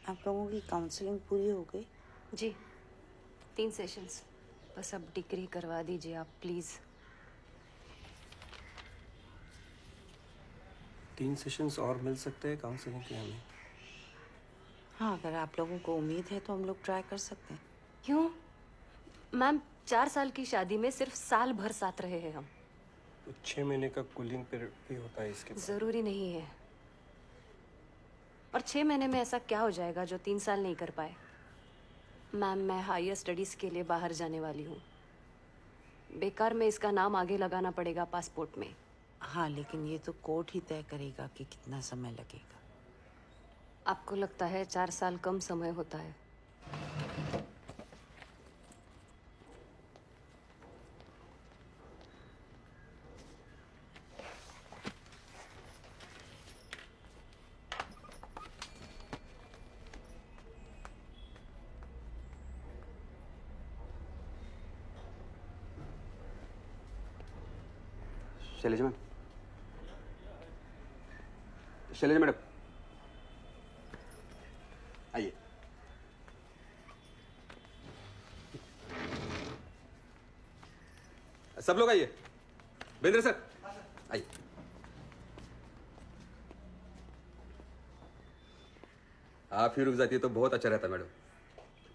आप लोगों की काउंसलिंग पूरी हो गई? जी 3 सेशंस, बस अब डिग्री करवा दीजिए आप प्लीज़। 3 सेशंस और मिल सकते हैं काउंसलिंग के हमें? हाँ, अगर आप लोगों को उम्मीद है तो हम लोग ट्राई कर सकते हैं। क्यों मैम, 4 साल की शादी में सिर्फ साल भर साथ रहे हैं हम। तो 6 महीने का कूलिंग पीरियड भी होता है इसके बाद। जरूरी नहीं है। और 6 महीने में ऐसा क्या हो जाएगा जो 3 साल नहीं कर पाए? मैम, मैं हायर स्टडीज के लिए बाहर जाने वाली हूँ। बेकार में इसका नाम आगे लगाना पड़ेगा पासपोर्ट में। हाँ, लेकिन ये तो कोर्ट ही तय करेगा कि कितना समय लगेगा। आपको लगता है 4 साल कम समय होता है? शैलेजा मैम, शैलेजा मैडम आइए। सब लोग आइए। बेंद्र सर आइए। आप ही रुक जाती है तो बहुत अच्छा रहता मैडम।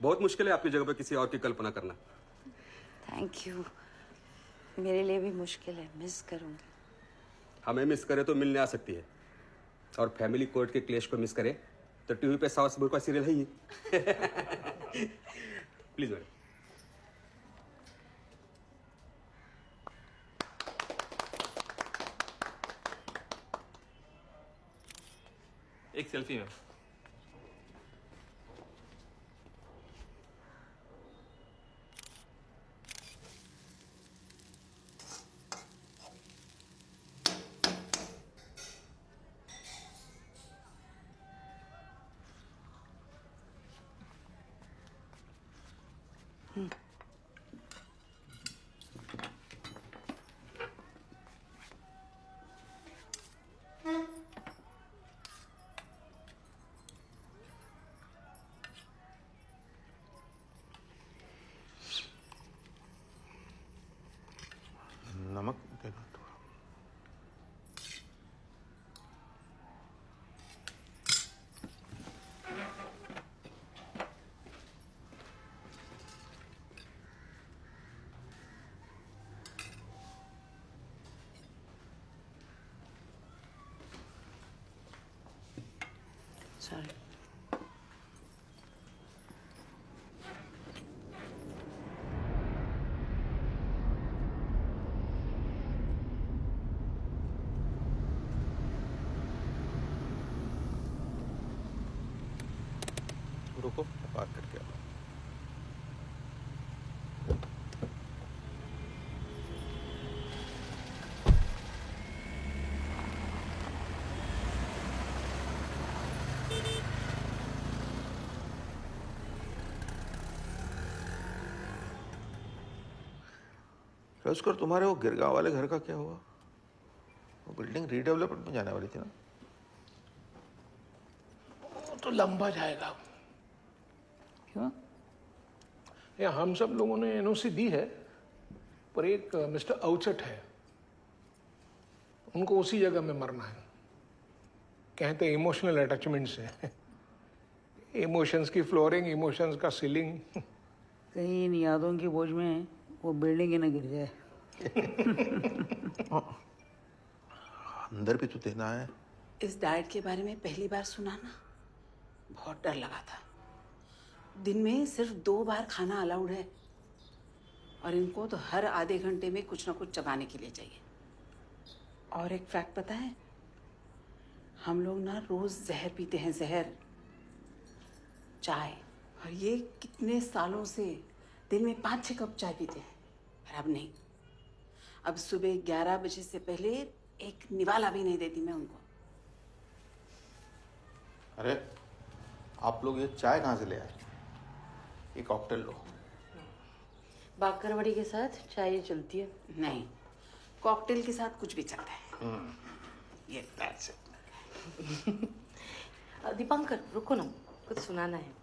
बहुत मुश्किल है आपकी जगह पर किसी और की कल्पना करना। Thank you. मेरे लिए भी मुश्किल है, मिस करूंगी। हमें मिस करे तो मिलने आ सकती है, और फैमिली कोर्ट के क्लेश को मिस करे तो टीवी पे सास बहू का सीरियल है ही। Please madam. एक सेल्फी में। नमक देना थोड़ा। सॉरी। रुको, बात करके आओ। रजकर, तुम्हारे वो गिरगांव वाले घर का क्या हुआ? वो बिल्डिंग रीडेवलपमेंट में जाने वाली थी ना? वो तो लंबा जाएगा। क्यों? या हम सब लोगों ने एनओसी दी है, पर एक मिस्टर औचट है, उनको उसी जगह में मरना है। कहते हैं इमोशनल अटैचमेंट से। इमोशंस की फ्लोरिंग, इमोशंस का सीलिंग। कहीं इन यादों की बोझ में वो बिल्डिंग ही ना गिर जाए। अंदर भी तो देना है। इस डाइट के बारे में पहली बार सुना ना, बहुत डर लगा था। दिन में सिर्फ 2 बार खाना अलाउड है, और इनको तो हर आधे घंटे में कुछ ना कुछ चबाने के लिए चाहिए। और एक फैक्ट पता है, हम लोग ना रोज जहर पीते हैं, जहर, चाय। और ये कितने सालों से दिन में 5-6 कप चाय पीते हैं, पर अब नहीं। अब सुबह 11 बजे से पहले एक निवाला भी नहीं देती मैं उनको। अरे, आप लोग ये चाय कहाँ से ले आए? ये कॉकटेल लो। बाकरवड़ी के साथ चाय चलती है? नहीं, कॉकटेल के साथ कुछ भी चलता है। ये That's it. दीपांकर रुको ना, कुछ सुनाना है।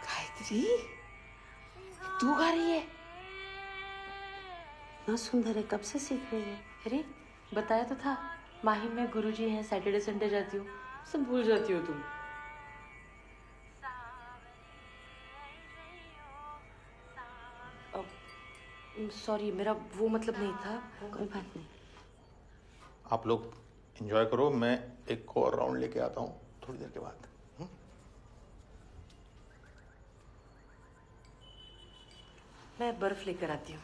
गायत्री, तू गा रही है? इतना सुंदर है, कब से सीख रही है? अरे बताया तो था, माहिम में गुरुजी हैं, सैटरडे संडे जाती हूँ, सब भूल जाती हो तुम। सॉरी, मेरा वो मतलब नहीं था, कोई बात नहीं। आप लोग एंजॉय करो, मैं एक और राउंड लेके आता हूँ थोड़ी देर के बाद। मैं बर्फ लेकर आती हूँ।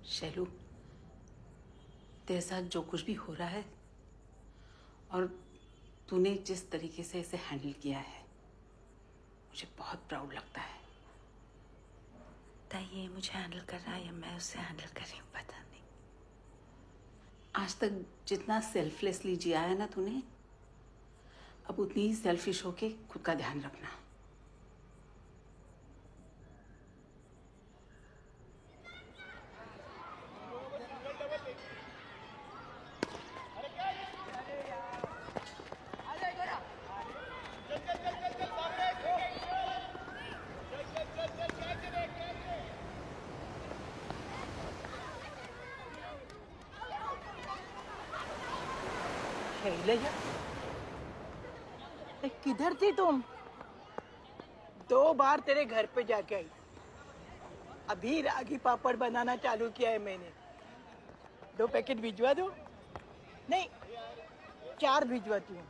शैलू, तेरे साथ जो कुछ भी हो रहा है और तूने जिस तरीके से इसे हैंडल किया है, मुझे बहुत प्राउड लगता है। ये मुझे हैंडल कर रहा है या मैं उसे हैंडल कर रही हूँ, पता नहीं। आज तक जितना सेल्फलेसली जिया है ना तूने, अब उतनी ही सेल्फिश होके खुद का ध्यान रखना। शैलजा, किधर थी तुम? 2 बार तेरे घर पे जाके आई। अभी रागी पापड़ बनाना चालू किया है मैंने। 2 पैकेट भिजवा दो? नहीं, 4 भिजवाती हूँ।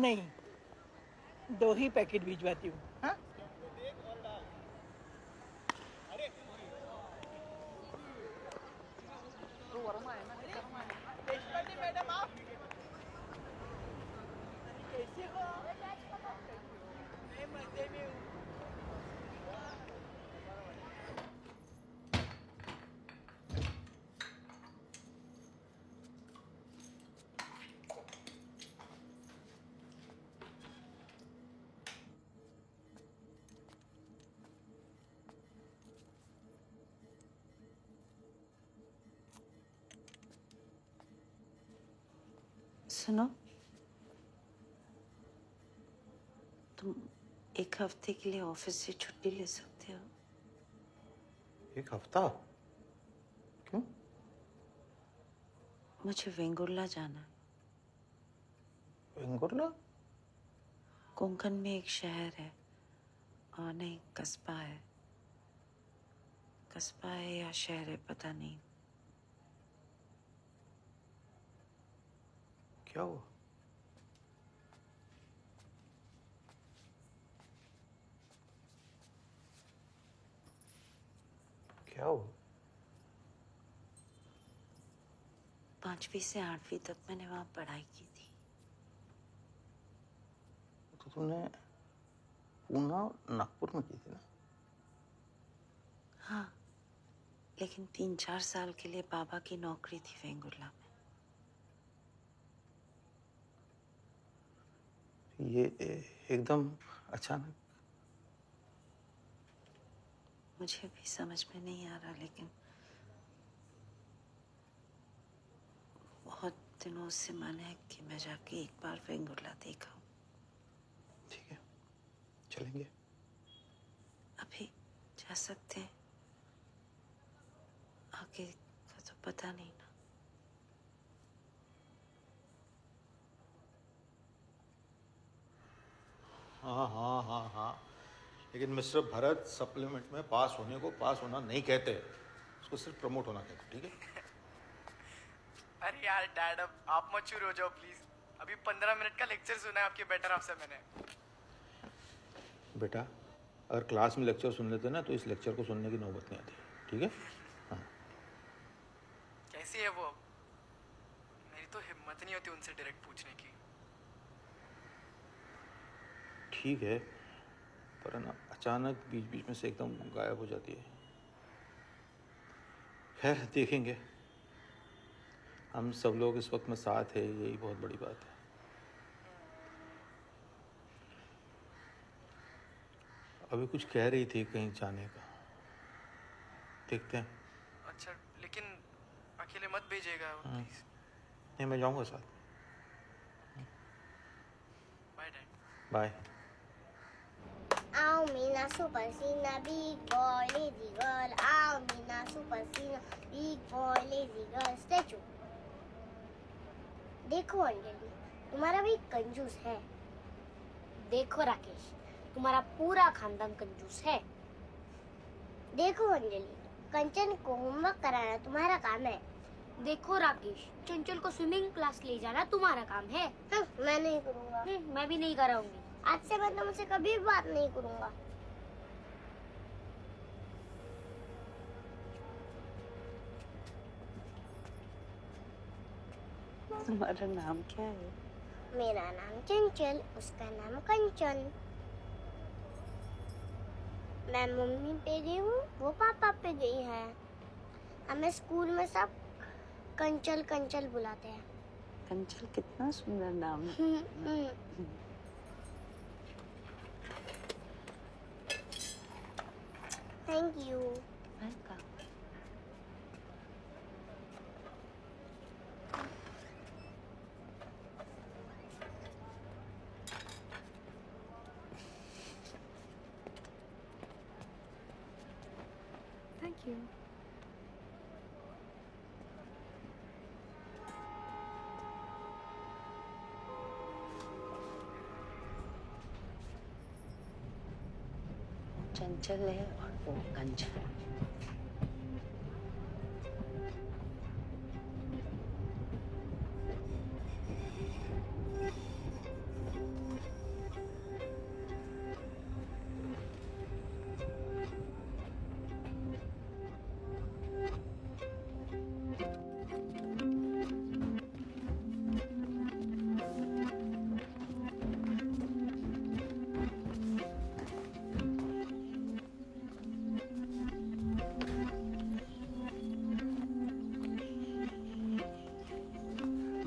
नहीं, 2 ही पैकेट भिजवाती हूँ। हाँ? मैडम, आप कैसे हो? मैं मजे में हूँ। सुनो, तुम 1 हफ्ते के लिए ऑफिस से छुट्टी ले सकते हो। 1 हफ्ता? क्यों? मुझे वेंगुर्ला जाना है। वेंगुर्ला? कोंकण में एक शहर है, और नहीं, कस्बा है। कस्बा है या शहर है, पता नहीं। क्या हुआ? क्या हुआ? 5वीं से 8वीं तक मैंने वहाँ पढ़ाई की थी। तो तुमने पूना और नागपुर में की थी ना? हाँ, लेकिन 3-4 साल के लिए बाबा की नौकरी थी वेंगुर्ला में। ये एकदम अचानक? मुझे भी समझ में नहीं आ रहा, लेकिन बहुत दिनों से मन है कि मैं जाके एक बार वेंगुर्ला देखा। ठीक है, चलेंगे। अभी जा सकते हैं, आगे का तो पता नहीं ना। हाँ हाँ हाँ हाँ, लेकिन मिस्टर भरत, सप्लीमेंट में पास होने को पास होना नहीं कहते, उसको सिर्फ प्रमोट होना कहते, ठीक है? अरे यार डैड, अब आप मत शुरू हो जाओ प्लीज। अभी 15 मिनट का लेक्चर सुना है आपके बेटर हाफ से मैंने। बेटा, अगर क्लास में लेक्चर सुन लेते ना तो इस लेक्चर को सुनने की नौबत नहीं आती, ठीक है? हाँ। कैसी है वो? मेरी तो हिम्मत नहीं होती उनसे डायरेक्ट पूछने की। ठीक है, पर है ना अचानक बीच बीच में से एकदम गायब हो जाती है। खैर देखेंगे। हम सब लोग इस वक्त में साथ है, यही बहुत बड़ी बात है। अभी कुछ कह रही थी कहीं जाने का, देखते हैं। अच्छा, लेकिन अकेले मत भेजिएगा प्लीज। नहीं, मैं जाऊंगा साथ। Bye dad. Bye. Ow, Mina Super Sina, big boy, lazy girl. Ow, Mina Super Sina, big boy, lazy girl. Statue. देखो अंजलि, तुम्हारा भी कंजूस है। देखो राकेश, तुम्हारा पूरा खानदान कंजूस है। देखो अंजलि, कंचन को होमवर्क कराना तुम्हारा काम है। देखो राकेश, चंचल को स्विमिंग क्लास ले जाना तुम्हारा काम है। मैं नहीं करूँगा। मैं भी नहीं कराऊंगी। आज से मैं तुमसे कभी भी बात नहीं करूँगा। तुम्हारा नाम क्या है? मेरा नाम चंचल, उसका नाम कंचन। मैं मम्मी पे गई हूँ, वो पापा पे गई है। हमें स्कूल में सब कंचल कंचल बुलाते हैं। कंचल कितना सुंदर नाम है। Thank you. Welcome. Thank you. चंचल है और वो कंचन।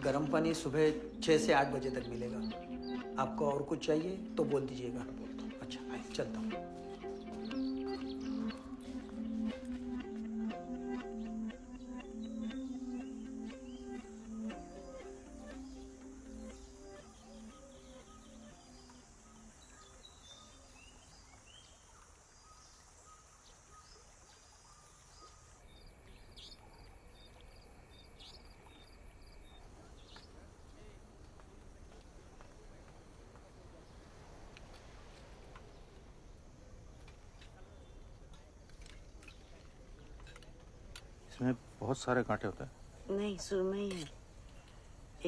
गर्म पानी सुबह 6 से 8 बजे तक मिलेगा। आपको और कुछ चाहिए तो बोल दीजिएगा। अच्छा, आइए, चलता हूँ। इसमें बहुत सारे कांटे होते हैं। नहीं, सुरमई है।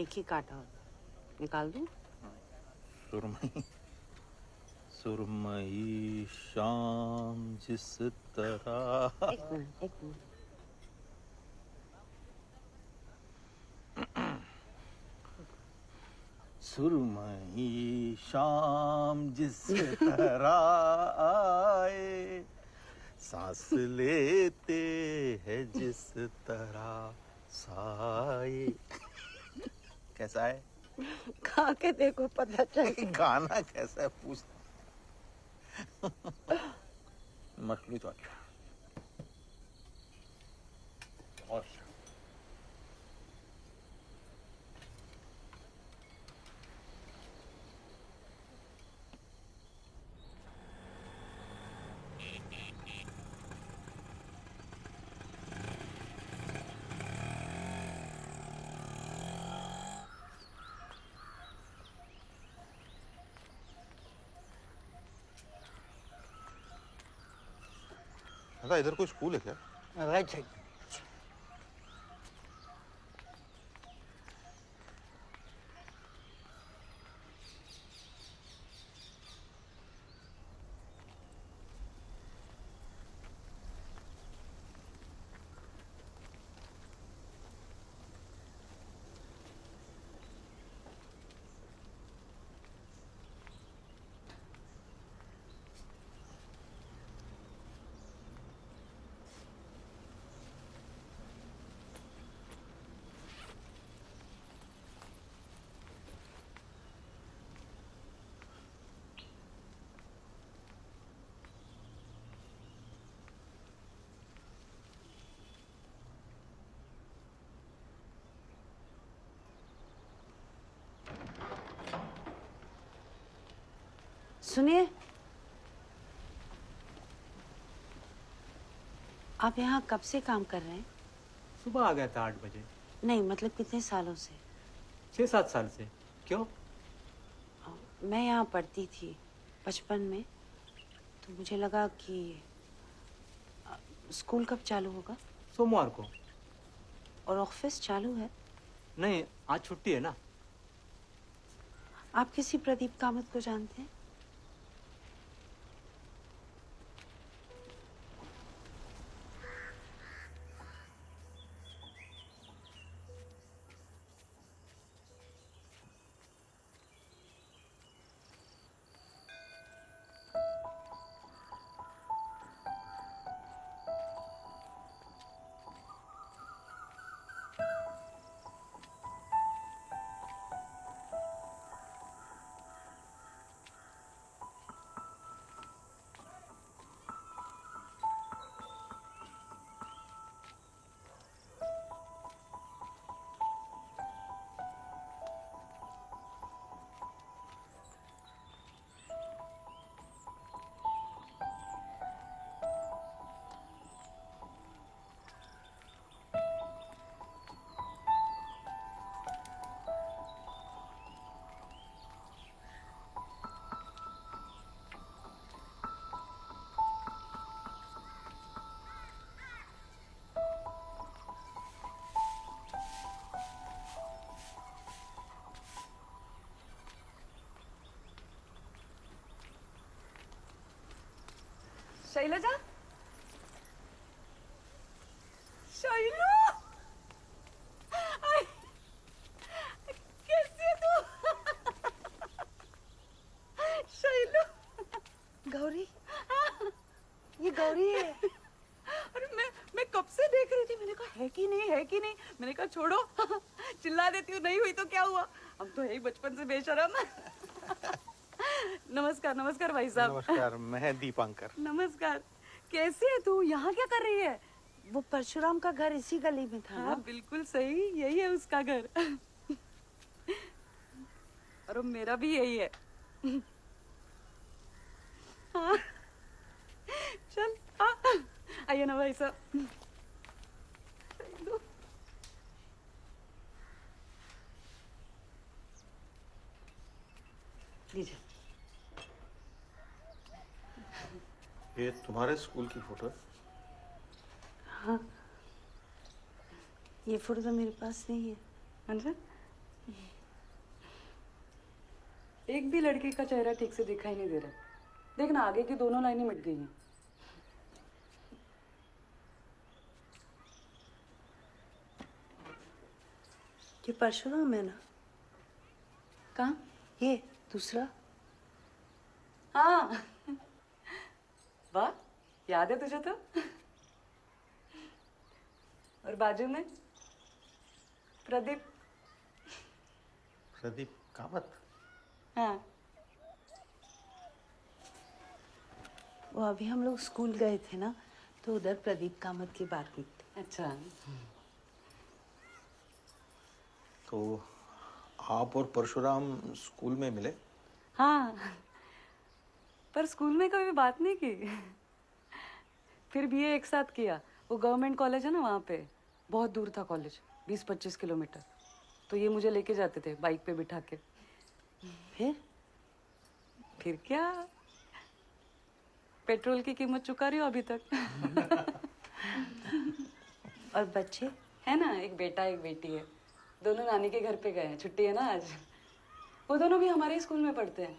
एक ही काटा होता। निकाल दूं? सुरमई, सुरमई शाम जिस तरह। एक मिनट, एक मिनट। सुरमई शाम जिस तरह आए, सांस लेते हैं जिस तरह साए। कैसा है? खा के देखो, पता चले। गाना कैसा है पूछ। मछली तो अच्छा और दादा, इधर कोई स्कूल है क्या? Right side. सुनिए, आप यहाँ कब से काम कर रहे हैं? सुबह आ गया था 8 बजे। नहीं, मतलब कितने सालों से? 6-7 साल से। क्यों? मैं यहाँ पढ़ती थी बचपन में, तो मुझे लगा कि स्कूल कब चालू होगा। सोमवार को। और ऑफिस चालू है? नहीं, आज छुट्टी है ना। आप किसी प्रदीप कामत को जानते हैं? शैलजा, शैलू, आई, कैसी है तू? शैलू, गौरी, ये गौरी है। अरे मैं कब से देख रही थी, मैंने कहा है कि नहीं, है कि नहीं। मैंने कहा छोड़ो, चिल्ला देती हूँ, नहीं हुई तो क्या हुआ, हम तो है ही बचपन से बेशरम। नमस्कार, नमस्कार भाई साहब। नमस्कार, मैं दीपांकर। नमस्कार, कैसी है तू, यहाँ क्या कर रही है? वो परशुराम का घर इसी गली में था हाँ ना? बिल्कुल सही, यही है उसका घर। और मेरा भी यही है। हाँ, चल आइए ना भाई साहब। लीजिए। ये तुम्हारे स्कूल की फोटो है? हाँ, ये फोटो तो मेरे पास नहीं है। अच्छा, एक भी लड़की का चेहरा ठीक से दिखाई नहीं दे रहा। देखना, आगे की दोनों लाइनें मिट गई हैं। ये परशुराम है ना? कहाँ? ये दूसरा। हाँ, वाह, याद है तुझे तो। और बाजू में प्रदीप। प्रदीप कामत? हाँ, वो अभी हम लोग स्कूल गए थे ना, तो उधर प्रदीप कामत की बात हुई थी। अच्छा। तो आप और परशुराम स्कूल में मिले? हाँ, पर स्कूल में कभी बात नहीं की। फिर बीए एक साथ किया। वो गवर्नमेंट कॉलेज है ना, वहाँ पे बहुत दूर था कॉलेज, 20-25 किलोमीटर। तो ये मुझे लेके जाते थे बाइक पे बिठा के। फिर क्या, पेट्रोल की कीमत चुका रही हो अभी तक। और बच्चे? है ना, एक बेटा एक बेटी है। दोनों नानी के घर पे गए हैं, छुट्टी है ना आज। वो दोनों भी हमारे ही स्कूल में पढ़ते हैं।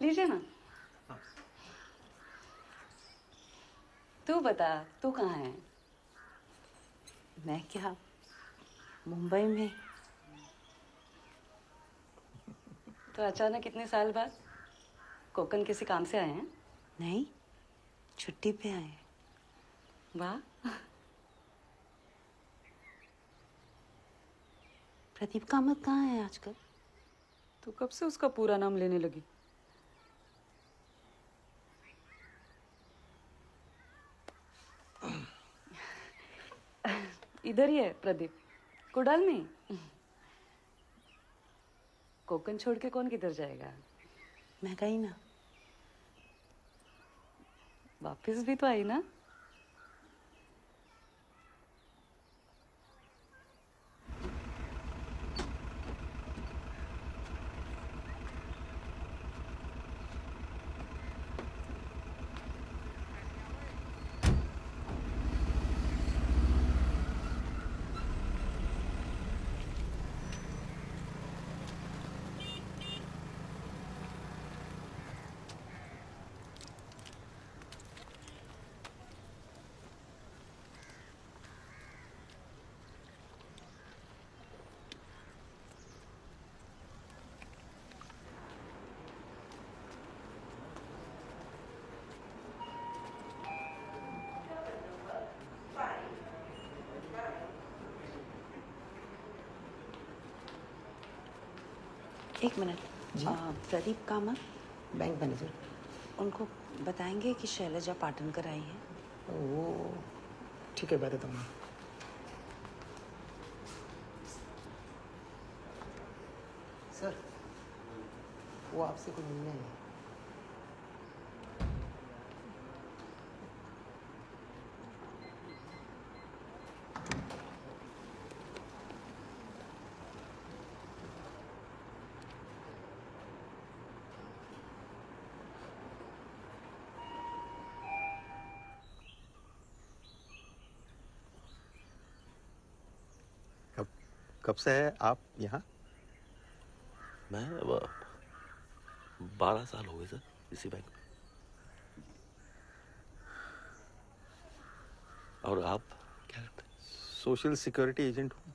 लीजिए ना। तू बता, तू कहाँ है? मैं क्या, मुंबई में। तो अचानक इतने साल बाद कोकण किसी काम से आए हैं? नहीं, छुट्टी पे आए। वाह। प्रदीप कामत कहाँ है आजकल? तू कब से उसका पूरा नाम लेने लगी? इधर ही है प्रदीप, कुडाल में। कोकण छोड़ के कौन किधर जाएगा? मैं गई ना। वापस भी तो आई ना। एक minute. Pradeep Kamat, bank manager. उनको बताएंगे कि शैलजा पाटनकर आई है। वो ठीक है, बता देता हूँ। सर, वो आपसे कुछ मिलने आई है। कब से है आप यहाँ? मैं 12 साल हो गए सर इसी बैंक में। और आप क्या करते हैं? सोशल सिक्योरिटी एजेंट हूँ।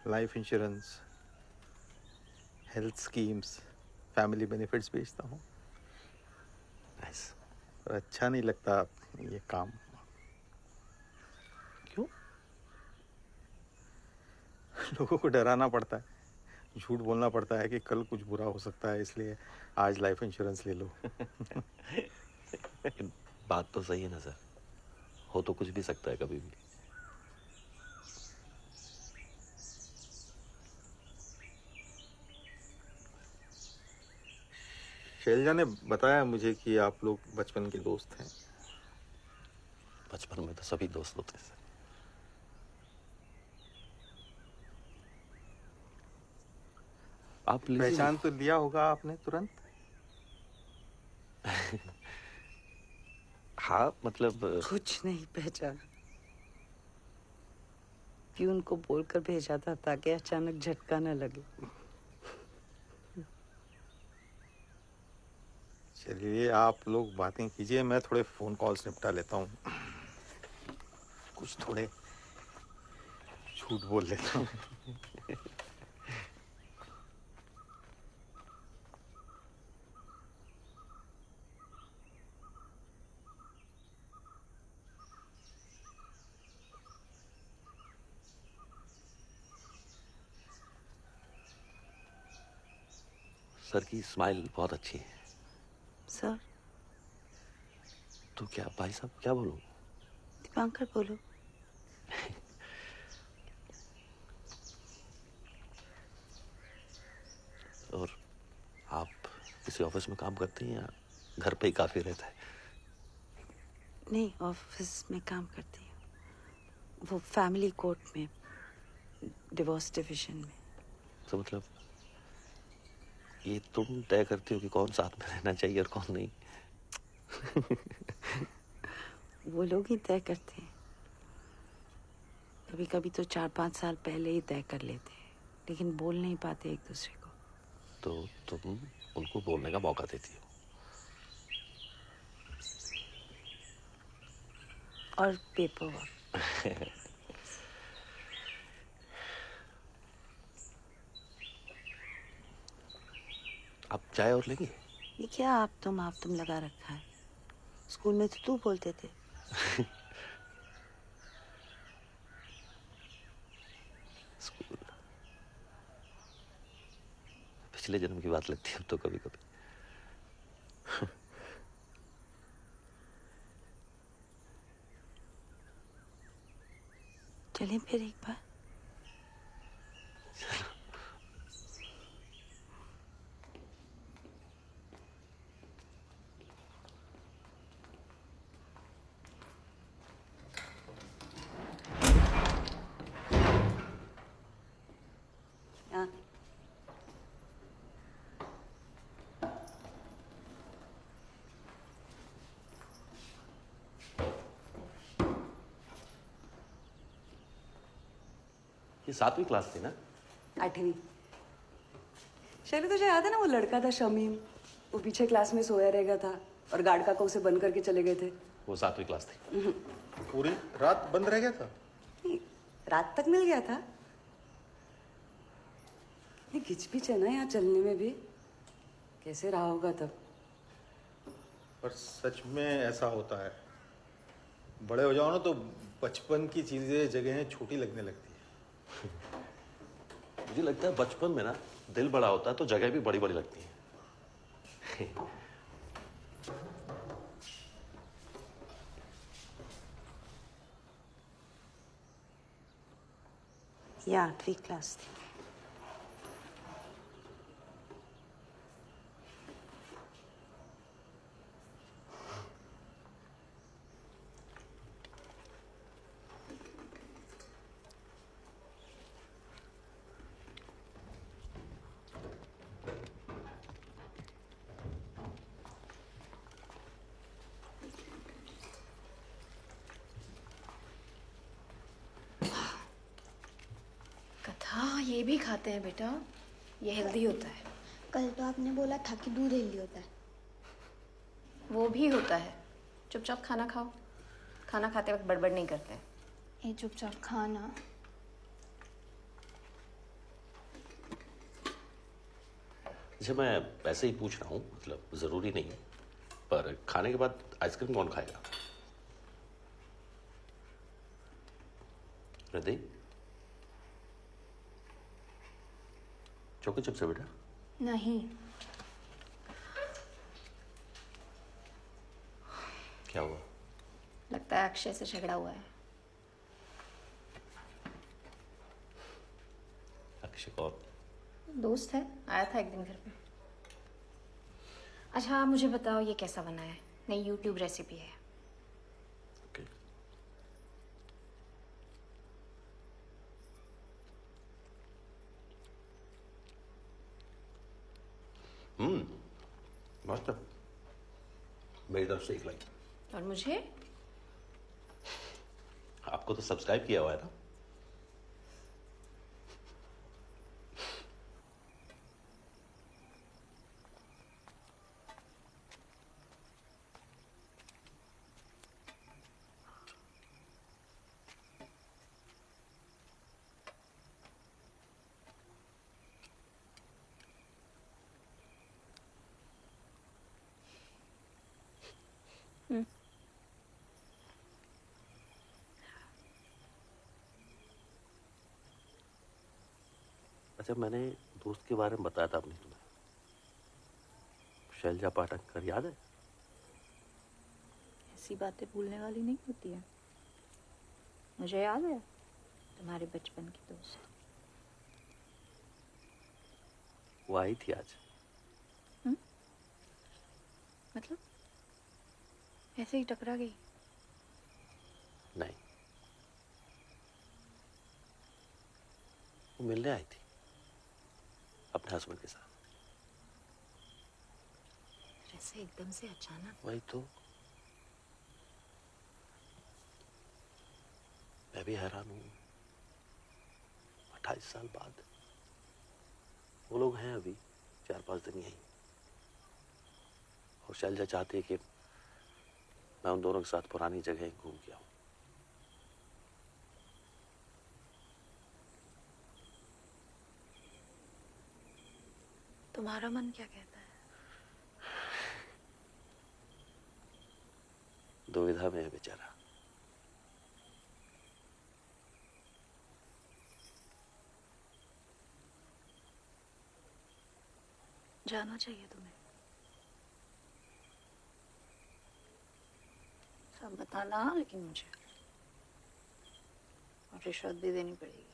Life insurance, health schemes, family benefits बेचता हूँ। नाइस। और अच्छा नहीं लगता ये काम। क्यों? लोगों को डराना पड़ता है, झूठ बोलना पड़ता है कि कल कुछ बुरा हो सकता है, इसलिए आज लाइफ इंश्योरेंस ले लो। बात तो सही है ना सर, हो तो कुछ भी सकता है कभी भी। शैलजा ने बताया मुझे कि आप लोग बचपन के दोस्त हैं। बचपन में तो सभी दोस्त होते हैं सर। आप पहचान तो लिया होगा आपने तुरंत? हाँ मतलब कुछ नहीं पहचाना। प्यून को बोलकर भेजा था ताकि अचानक झटका न लगे। चलिए आप लोग बातें कीजिए, मैं थोड़े फोन कॉल्स निपटा लेता हूँ। कुछ थोड़े झूठ बोल लेता हूँ। सर की स्माइल बहुत अच्छी है। सर? तो क्या भाई साहब क्या बोलूं? दीपांकर बोलो। और आप किसी ऑफिस में काम करती हैं या घर पे ही काफी रहता है? नहीं, ऑफिस में काम करती हूँ। वो फैमिली कोर्ट में, डिवोर्स डिवीजन में। तो मतलब ये तुम तय करती हो कि कौन साथ में रहना चाहिए और कौन नहीं? वो लोग ही तय करते हैं। कभी कभी तो 4-5 साल पहले ही तय कर लेते हैं, लेकिन बोल नहीं पाते एक दूसरे को। तो तुम उनको बोलने का मौका देती हो? और पेपर वर्क। आप चाय और लेंगे? ये क्या आप तुम लगा रखा है? स्कूल में तो तू बोलते थे। स्कूल पिछले जन्म की बात लगती है अब तो कभी कभी। चलें फिर एक बार। ये 7वीं क्लास थी ना? 8वीं। शैली तुझे याद है ना वो लड़का था शमीम, वो पीछे क्लास में सोया रह गया था और गार्ड काका उसे बंद करके चले गए थे। वो 7वीं क्लास थी। पूरी रात बंद रह गया था? नहीं, रात तक मिल गया था। ये घिचपिच है ना यहाँ चलने में भी, कैसे रहा होगा तब। पर सच में ऐसा होता है, बड़े हो जाओ ना तो बचपन की चीजें जगहें छोटी लगने लगती है। मुझे लगता है बचपन में ना दिल बड़ा होता है तो जगह भी बड़ी बड़ी लगती है। ये 8वीं क्लास थी। कथा ये भी खाते हैं बेटा, ये हेल्दी होता है। कल तो आपने बोला था कि दूध हेल्दी होता है। वो भी होता है। चुपचाप खाना खाओ, खाना खाते वक्त बड़बड़ नहीं करते। ये चुपचाप खाना। अच्छा, मैं वैसे ही पूछ रहा हूँ, मतलब जरूरी नहीं है, पर खाने के बाद आइसक्रीम कौन खाएगा? रिद्धि, चौकी चुप से बेटा। नहीं। क्या हुआ? लगता है अक्षय से झगड़ा हुआ है। अक्षय कौन? दोस्त है, आया था एक दिन घर पे। अच्छा आप मुझे बताओ ये कैसा बना है? नई यूट्यूब रेसिपी है। मस्त है। मेरी तरफ से एक लाइक। और मुझे? आपको तो सब्सक्राइब किया हुआ है ना? अच्छा, मैंने दोस्त के बारे में बताया था अपनी तुम्हें, शैलजा पाठक, याद है? ऐसी बातें भूलने वाली नहीं होती है। मुझे याद है तुम्हारे बचपन की दोस्त। वो आई थी आज। मतलब ऐसे ही टकरा गई? नहीं, वो मिलने आई थी अपने हस्बैंड के साथ। ऐसे एकदम से अचानक? वही तो, मैं भी हैरान हूँ। 28 साल बाद वो लोग हैं अभी 4-5 दिन यहीं, और शैलजा चाहती है कि मैं उन दोनों के साथ पुरानी जगह घूम के आऊं। तुम्हारा मन क्या कहता है? दुविधा में है बेचारा। जाना चाहिए तुम्हें। सब बताना, लेकिन मुझे और रिश्वत भी देनी पड़ेगी।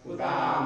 उदाम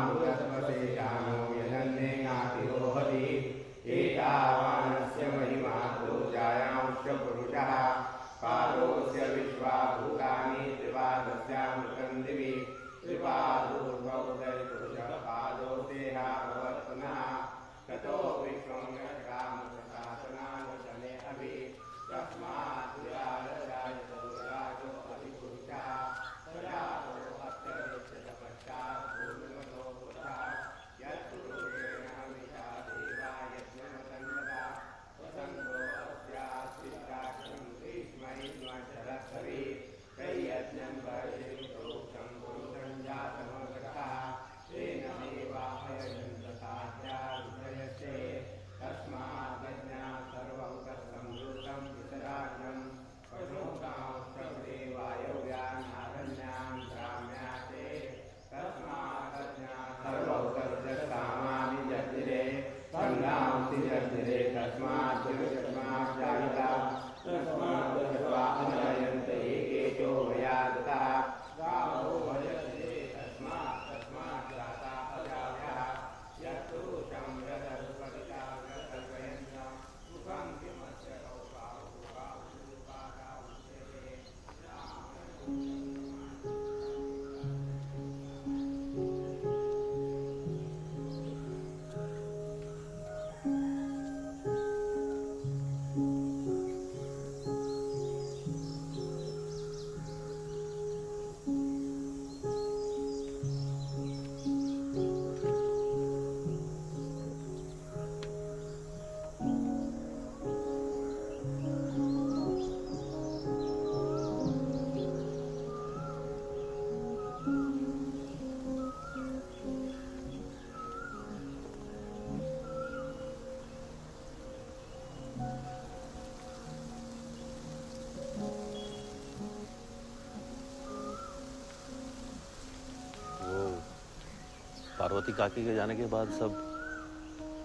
पार्वती काकी के जाने के बाद सब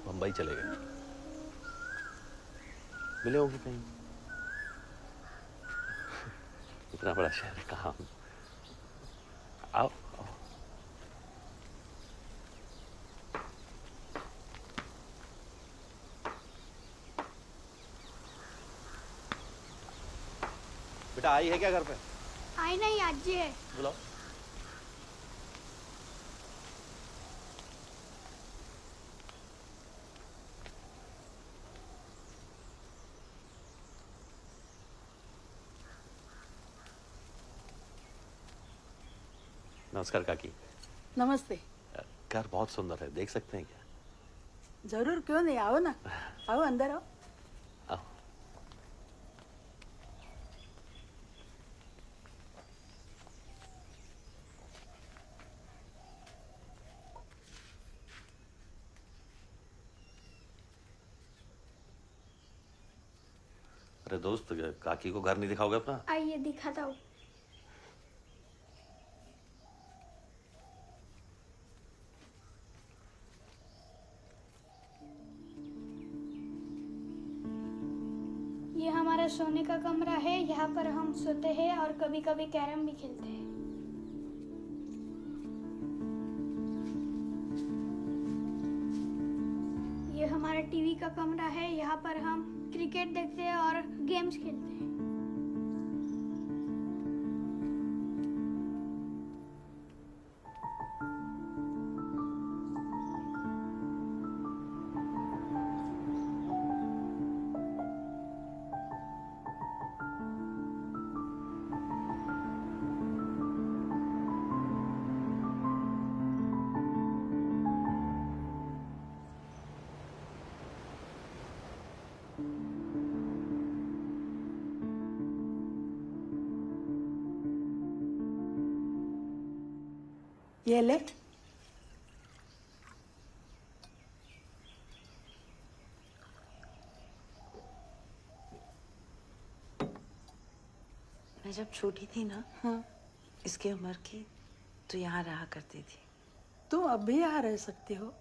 मुंबई चले गए। मिले होंगे कहीं। इतना बड़ा शहर कहाँ। आओ आओ। बेटा आई है क्या घर पे? आई नहीं, आज जी है। बुलाओ। नमस्कार काकी। नमस्ते। घर बहुत सुंदर है, देख सकते हैं क्या? जरूर, क्यों नहीं, आओ ना, आओ अंदर आओ। आओ। अरे दोस्त, काकी को घर नहीं दिखाओगे अपना? आइए दिखाता हूँ। ये हमारा सोने का कमरा है, यहाँ पर हम सोते हैं और कभी कभी कैरम भी खेलते हैं। ये हमारा टीवी का कमरा है, यहाँ पर हम क्रिकेट देखते हैं और गेम्स खेलते हैं। ये ले। मैं जब छोटी थी ना, हाँ, इसकी उम्र की, तो यहाँ रहा करती थी। तुम अब भी यहाँ रह सकती हो,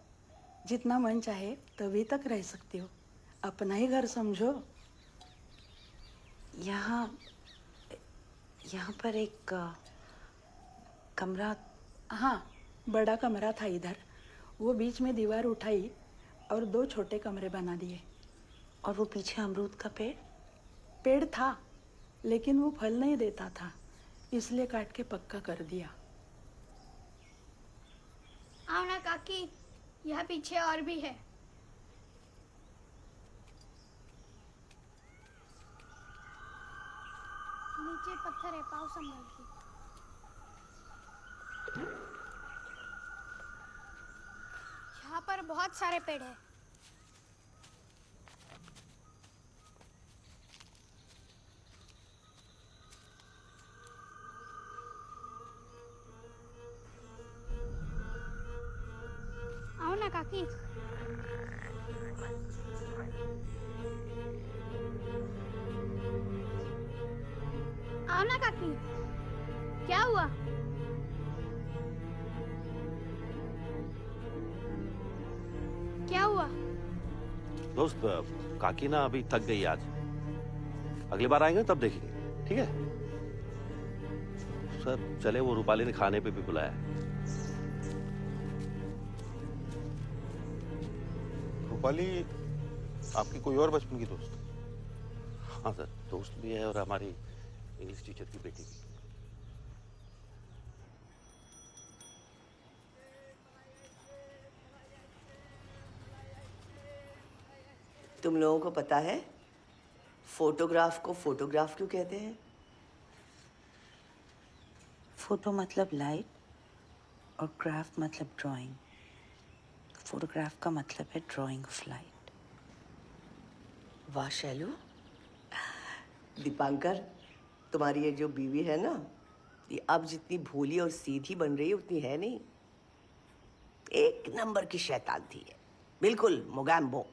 जितना मन चाहे तभी तक रह सकती हो। अपना ही घर समझो। यहाँ पर एक कमरा। हाँ, बड़ा कमरा था इधर, वो बीच में दीवार उठाई और 2 छोटे कमरे बना दिए। और वो पीछे अमरूद का पेड़ था, लेकिन वो फल नहीं देता था, इसलिए काट के पक्का कर दिया। आओ ना काकी, यहाँ पीछे और भी है। नीचे पत्थर है, पाँव संभाल के। यहाँ पर बहुत सारे पेड़ हैं। आओ ना काकी। आओ ना काकी। क्या हुआ? क्या हुआ? दोस्त काकी ना अभी थक गई आज, अगली बार आएंगे तब देखेंगे, ठीक है? सर चले, वो रूपाली ने खाने पे भी बुलाया। रूपाली आपकी कोई और बचपन की दोस्त? हाँ सर, दोस्त भी है और हमारी इंग्लिश टीचर की बेटी भी। तुम लोगों को पता है फोटोग्राफ को फोटोग्राफ क्यों कहते हैं? फोटो मतलब लाइट और ग्राफ मतलब ड्राइंग। फोटोग्राफ का मतलब है ड्राइंग ऑफ लाइट। वाह शैलू, दीपांकर, तुम्हारी ये जो बीवी है ना, ये अब जितनी भोली और सीधी बन रही है उतनी है नहीं। एक नंबर की शैतान थी ये, बिल्कुल मोगैम्बो।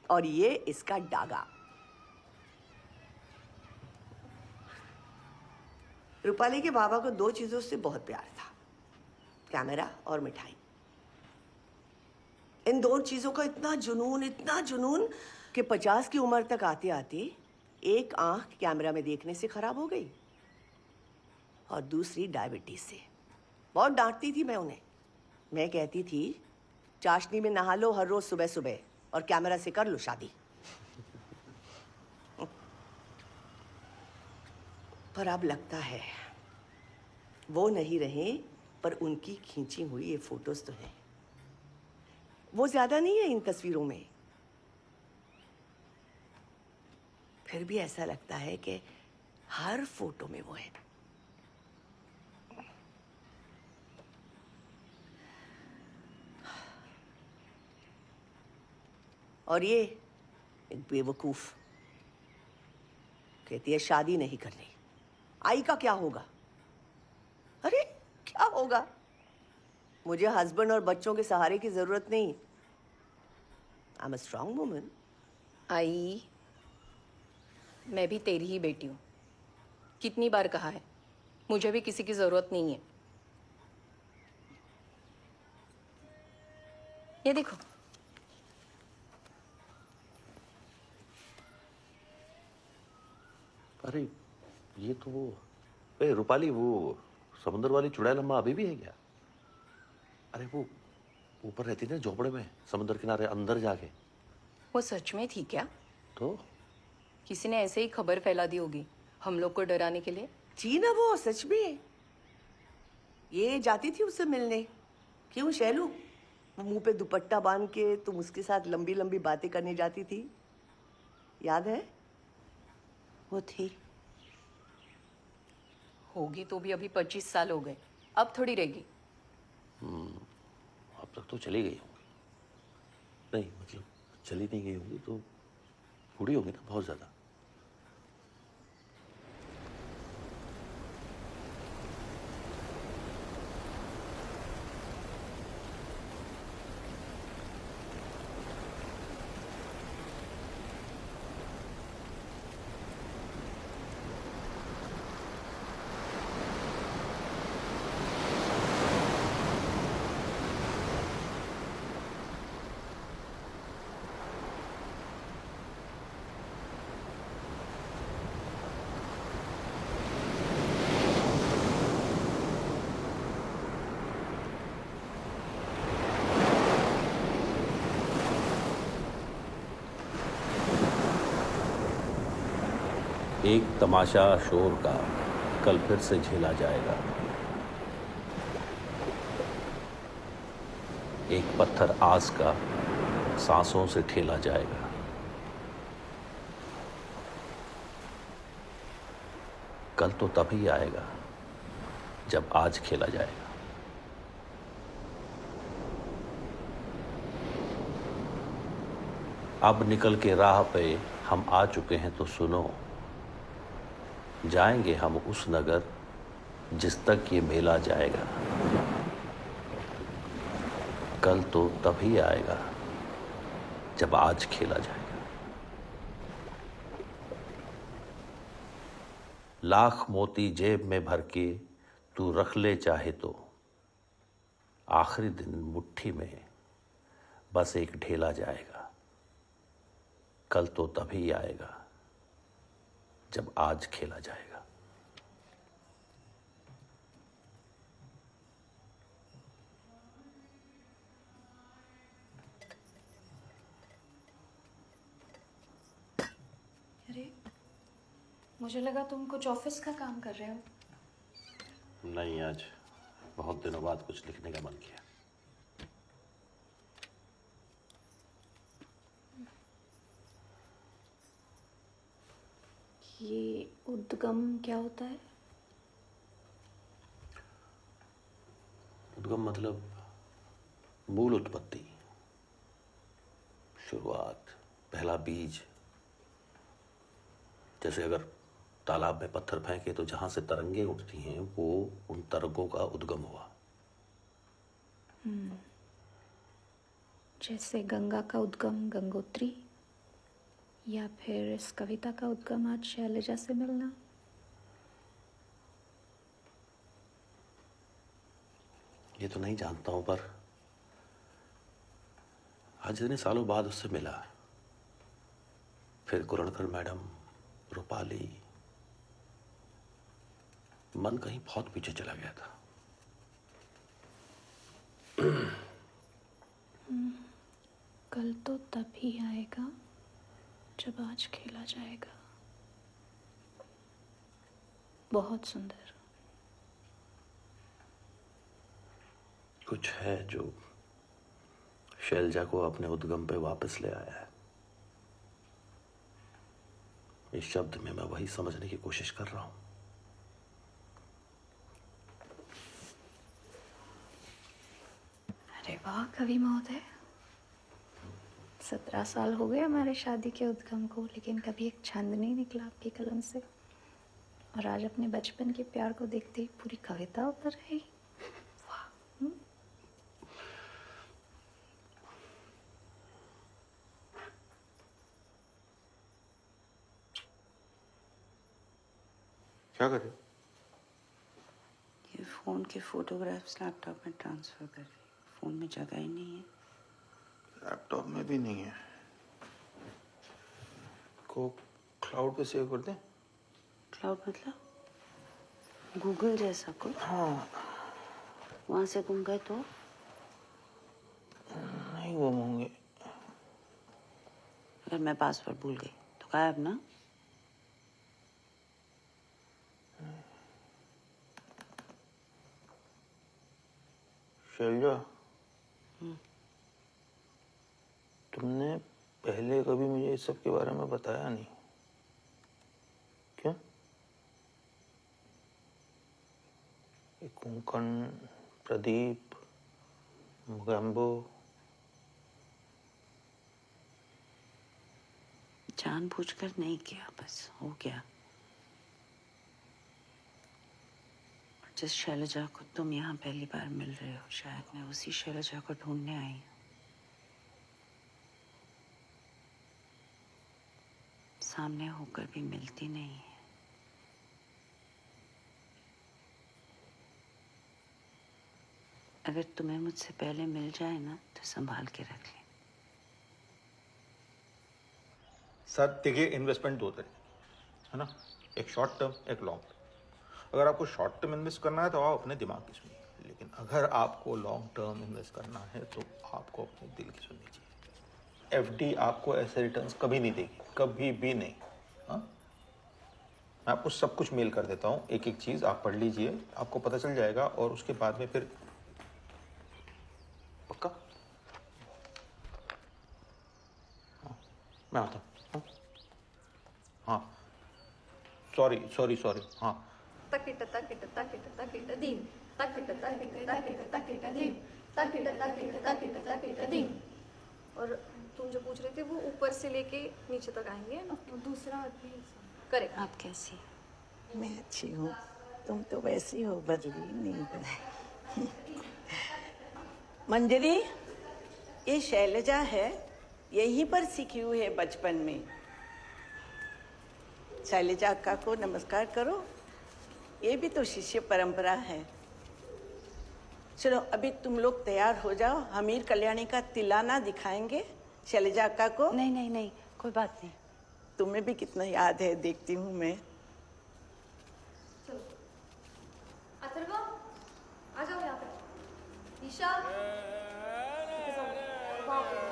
और ये इसका डागा। रूपाली के बाबा को दो चीजों से बहुत प्यार था, कैमरा और मिठाई। इन दो चीजों का इतना जुनून कि 50 की उम्र तक आते आते एक आंख कैमरा में देखने से खराब हो गई और दूसरी डायबिटीज से। बहुत डांटती थी मैं उन्हें। मैं कहती थी चाशनी में नहा लो हर रोज सुबह सुबह और कैमरा से कर लो शादी। पर अब लगता है वो नहीं रहे, पर उनकी खींची हुई ये फोटोज तो हैं। वो ज्यादा नहीं है इन तस्वीरों में, फिर भी ऐसा लगता है कि हर फोटो में वो है। और ये एक बेवकूफ कहती है शादी नहीं करनी। आई का क्या होगा? अरे क्या होगा? मुझे हस्बैंड और बच्चों के सहारे की जरूरत नहीं। I am a strong woman. I, मैं भी तेरी ही बेटी हूँ। कितनी बार कहा है, मुझे भी किसी की जरूरत नहीं है। ये देखो, अरे ये तो वो, अरे रूपाली, वो समुद्र वाली चुड़ैल अम्मा अभी भी है क्या? अरे वो ऊपर रहती ना झोपड़े में, समुद्र किनारे अंदर जाके। वो सच में थी क्या? तो किसी ने ऐसे ही खबर फैला दी होगी हम लोग को डराने के लिए। थी ना वो सच में। ये जाती थी उससे मिलने। क्यों शैलू? वो मुंह पे दुपट्टा बांध के तुम उसके साथ लंबी लंबी बातें करने जाती थी, याद है? वो थी। होगी तो भी अभी 25 साल हो गए, अब थोड़ी रहेगी। अब तक तो चली गई होंगी। नहीं मतलब चली नहीं गई होंगी तो बूढ़ी होगी ना बहुत ज्यादा। एक तमाशा शोर का कल फिर से झेला जाएगा। एक पत्थर आस का सांसों से ठेला जाएगा। कल तो तभी आएगा जब आज खेला जाएगा। अब निकल के राह पे हम आ चुके हैं तो सुनो, जाएंगे हम उस नगर जिस तक ये मेला जाएगा। कल तो तभी आएगा जब आज खेला जाएगा। लाख मोती जेब में भर के तू रख ले चाहे तो, आखिरी दिन मुट्ठी में बस एक ढेला जाएगा। कल तो तभी आएगा जब आज खेला जाएगा। अरे, मुझे लगा तुम कुछ ऑफिस का काम कर रहे हो। नहीं, आज बहुत दिनों बाद कुछ लिखने का मन किया। ये उद्गम क्या होता है? उद्गम मतलब मूल उत्पत्ति, शुरुआत, पहला बीज। जैसे अगर तालाब में पत्थर फेंके तो जहां से तरंगे उठती हैं वो उन तरंगों का उद्गम हुआ। जैसे गंगा का उद्गम गंगोत्री, या फिर इस कविता का उद्गम आज शैलजा से मिलना। ये तो नहीं जानता हूं, पर आज इतने सालों बाद उससे मिला, फिर कुरणकर मैडम, रूपाली, मन कहीं बहुत पीछे चला गया था। कल तो तभी आएगा जब आज खेला जाएगा। बहुत सुंदर। कुछ है जो शैलजा को अपने उद्गम पे वापस ले आया है। इस शब्द में मैं वही समझने की कोशिश कर रहा हूं। अरे वाह कवि महोदय, 17 साल हो गए हमारे शादी के उद्गम को, लेकिन कभी एक छंद नहीं निकला आपकी कलम से। और आज अपने बचपन के प्यार को देखते ही पूरी कविता उतर रही। वाह। क्या कर रहे हो? ये फ़ोन के फोटोग्राफ्स लैपटॉप में ट्रांसफ़र कर रही हूँ। फ़ोन में जगह ही नहीं है। लैपटॉप में भी नहीं है। को क्लाउड पे सेव कर दें? क्लाउड मतलब गूगल जैसा कुछ? हाँ। वहाँ से गुम गए तो? नहीं गुम होंगे। अगर मैं पासवर्ड भूल गई तो गायब ना? शैलजा, तुमने पहले कभी मुझे इस सब के बारे में बताया नहीं, क्यों? ये कोंकण, प्रदीप, मोगैम्बो, जानबूझकर नहीं किया, बस हो गया। जिस शैलजा को तुम यहाँ पहली बार मिल रहे हो, शायद मैं उसी शैलजा को ढूंढने आई हूँ। सामने होकर भी मिलती नहीं है। अगर तुम्हें मुझसे पहले मिल जाए ना तो संभाल के रख ले। सर देखिए, इन्वेस्टमेंट दो तरह है ना, एक शॉर्ट टर्म, एक लॉन्ग टर्म। अगर आपको शॉर्ट टर्म इन्वेस्ट करना है तो आप अपने दिमाग की सुनिए, लेकिन अगर आपको लॉन्ग टर्म इन्वेस्ट करना है तो आपको अपने दिल की सुननी चाहिए। एफडी आपको ऐसे रिटर्न्स कभी नहीं देगी, कभी भी नहीं। हाँ, मैं आपको सब कुछ मेल कर देता हूँ, एक एक चीज़ आप पढ़ लीजिए, आपको पता चल जाएगा। और उसके बाद में फिर पक्का? हाँ, मैं आता हूँ। हाँ, सॉरी सॉरी सॉरी। हाँ, तकिट तकिट तकिट तकिट दीन, तकिट तकिट तकिट तकिट दीन, तकिट तकिट तकिट तकिट दीन। और तुम जो पूछ रहे थे वो ऊपर से लेके नीचे तक आएंगे ना, दूसरा आदमी करेक्ट। आप कैसी? मैं अच्छी हूँ, तुम तो वैसी हो, बदली नहीं बदली। मंजरी, ये शैलजा है, यहीं पर सीखी हुई है बचपन में। शैलजा अक्का को नमस्कार करो, ये भी तो शिष्य परंपरा है। चलो अभी तुम लोग तैयार हो जाओ, हमीर कल्याणी का तिलाना दिखाएंगे शैलजा अक्का को। नहीं नहीं नहीं, कोई बात नहीं। तुम्हें भी कितना याद है, देखती हूँ मैं। चलो अथर्व आ जाओ यहाँ पे। ईशा वहाँ पे।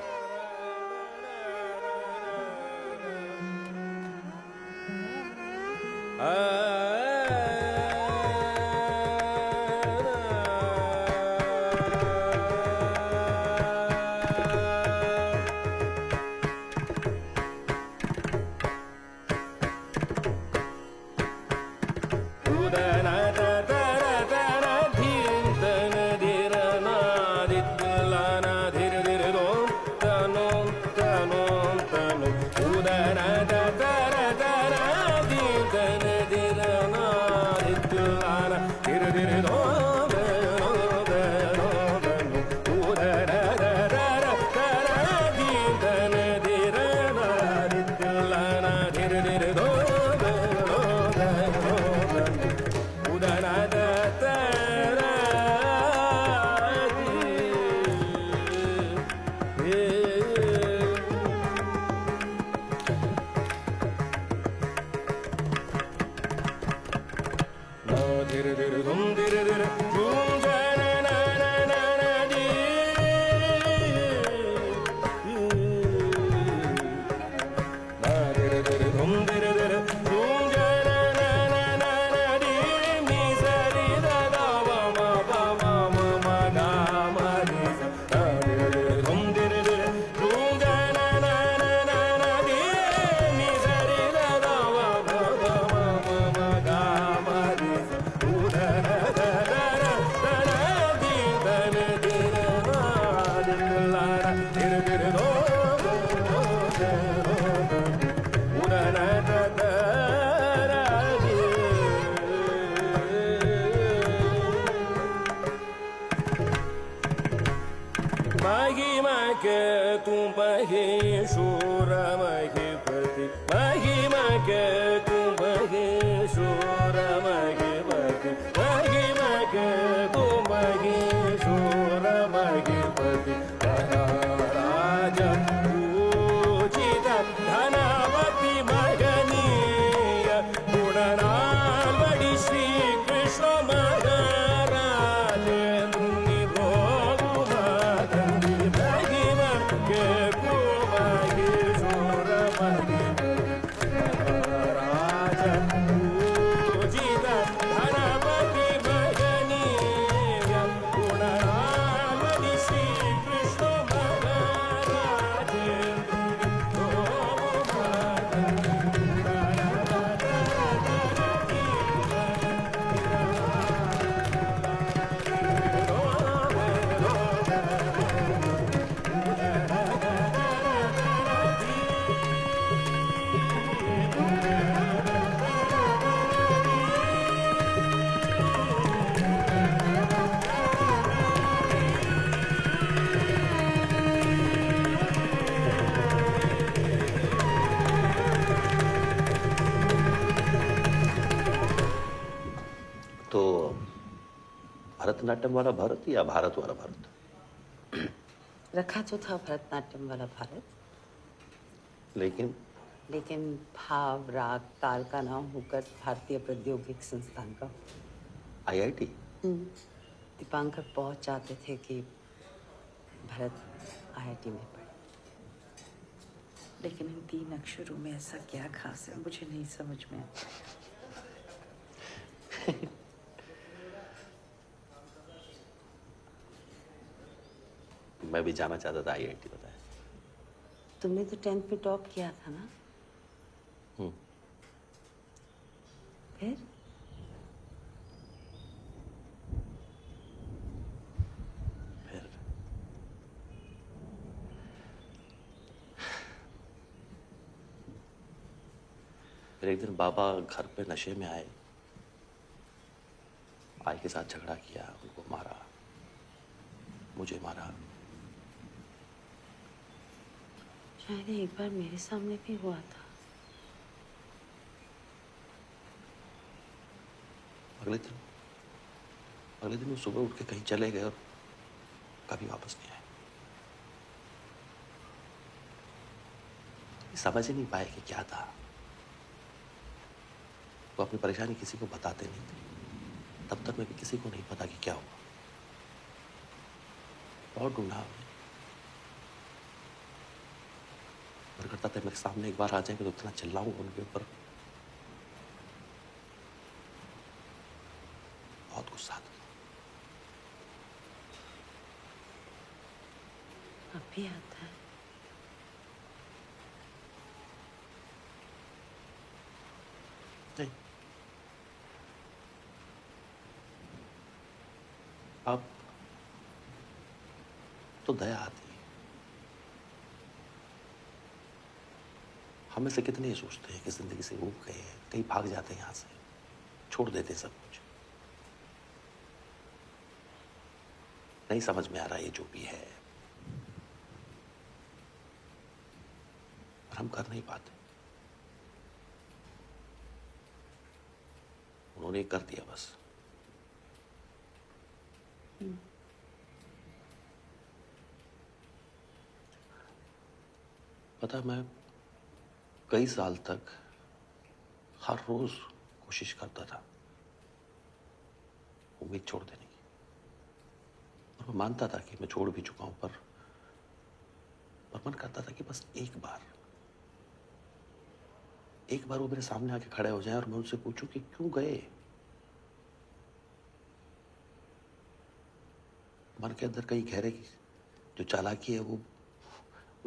भरतनाट्यम वाला भरत या भारत वाला भारत? रखा तो था भरतनाट्यम वाला भारत, लेकिन भाव राग ताल का नाम होकर भारतीय प्रौद्योगिक संस्थान का। IIT? दीपांकर बहुत चाहते थे कि भरत IIT में पढ़े, लेकिन इन 3 अक्षरों में ऐसा क्या खास है मुझे नहीं समझ में आता। मैं भी जाना चाहता था IIT, बताया। तुमने तो 10th में टॉप किया था ना? फिर फिर एक दिन बाबा घर पे नशे में आए, आई के साथ झगड़ा किया, उनको मारा, मुझे मारा। शायद एक बार मेरे सामने भी हुआ था। अगले दिन वो सुबह उठ के कहीं चले गए और कभी वापस नहीं आए। कभी समझ ही नहीं पाए कि क्या था। वो अपनी परेशानी किसी को बताते नहीं थे। तब तक मैं भी किसी को नहीं पता कि क्या हुआ। बहुत ढूंढा हमने। मन करता था मेरे सामने एक बार आ जाएंगे तो इतना चिल्लाऊंगा उनके ऊपर। बहुत गुस्सा आता था। अब भी आता है। नहीं, अब तो दया आती है। हमें से कितने ये सोचते हैं कि जिंदगी से ऊब गए हैं, कहीं भाग जाते हैं, यहां से छोड़ देते हैं सब कुछ। नहीं समझ में आ रहा ये जो भी है, पर हम कर नहीं पाते। उन्होंने कर दिया बस। पता, मैं कई साल तक हर रोज कोशिश करता था उम्मीद छोड़ देने की। और मैं मानता था कि मैं छोड़ भी चुका हूं, पर मन करता था कि बस एक बार वो मेरे सामने आके खड़े हो जाएं और मैं उनसे पूछूं कि क्यों गए। मन के अंदर कहीं गहरे की जो चालाकी है वो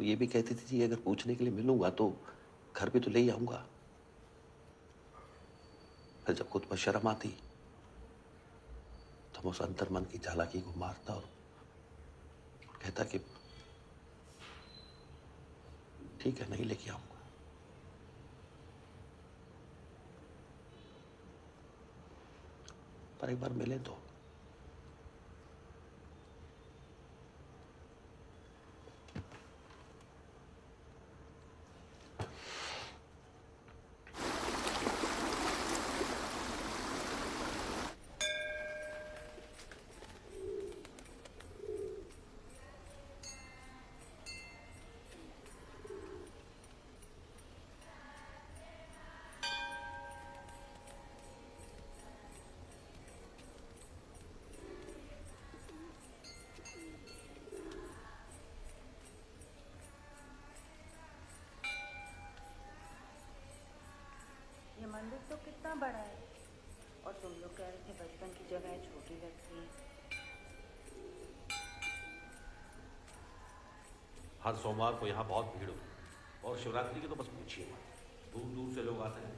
ये भी कहती थी कि अगर पूछने के लिए मिलूंगा तो घर भी तो ले ही आऊंगा। फिर जब खुद पर शर्म आती तो मैं उस अंतर मन की चालाकी को मारता और कहता कि ठीक है, नहीं लेके आऊंगा। पर एक बार मिले तो ये मंदिर तो कितना बड़ा है, और तुम लोग कह रहे थे बचपन की जगह छोटी लगती है। हर सोमवार को यहाँ बहुत भीड़ होती है और शिवरात्रि की तो बस पूछिए मत। दूर दूर से लोग आते हैं।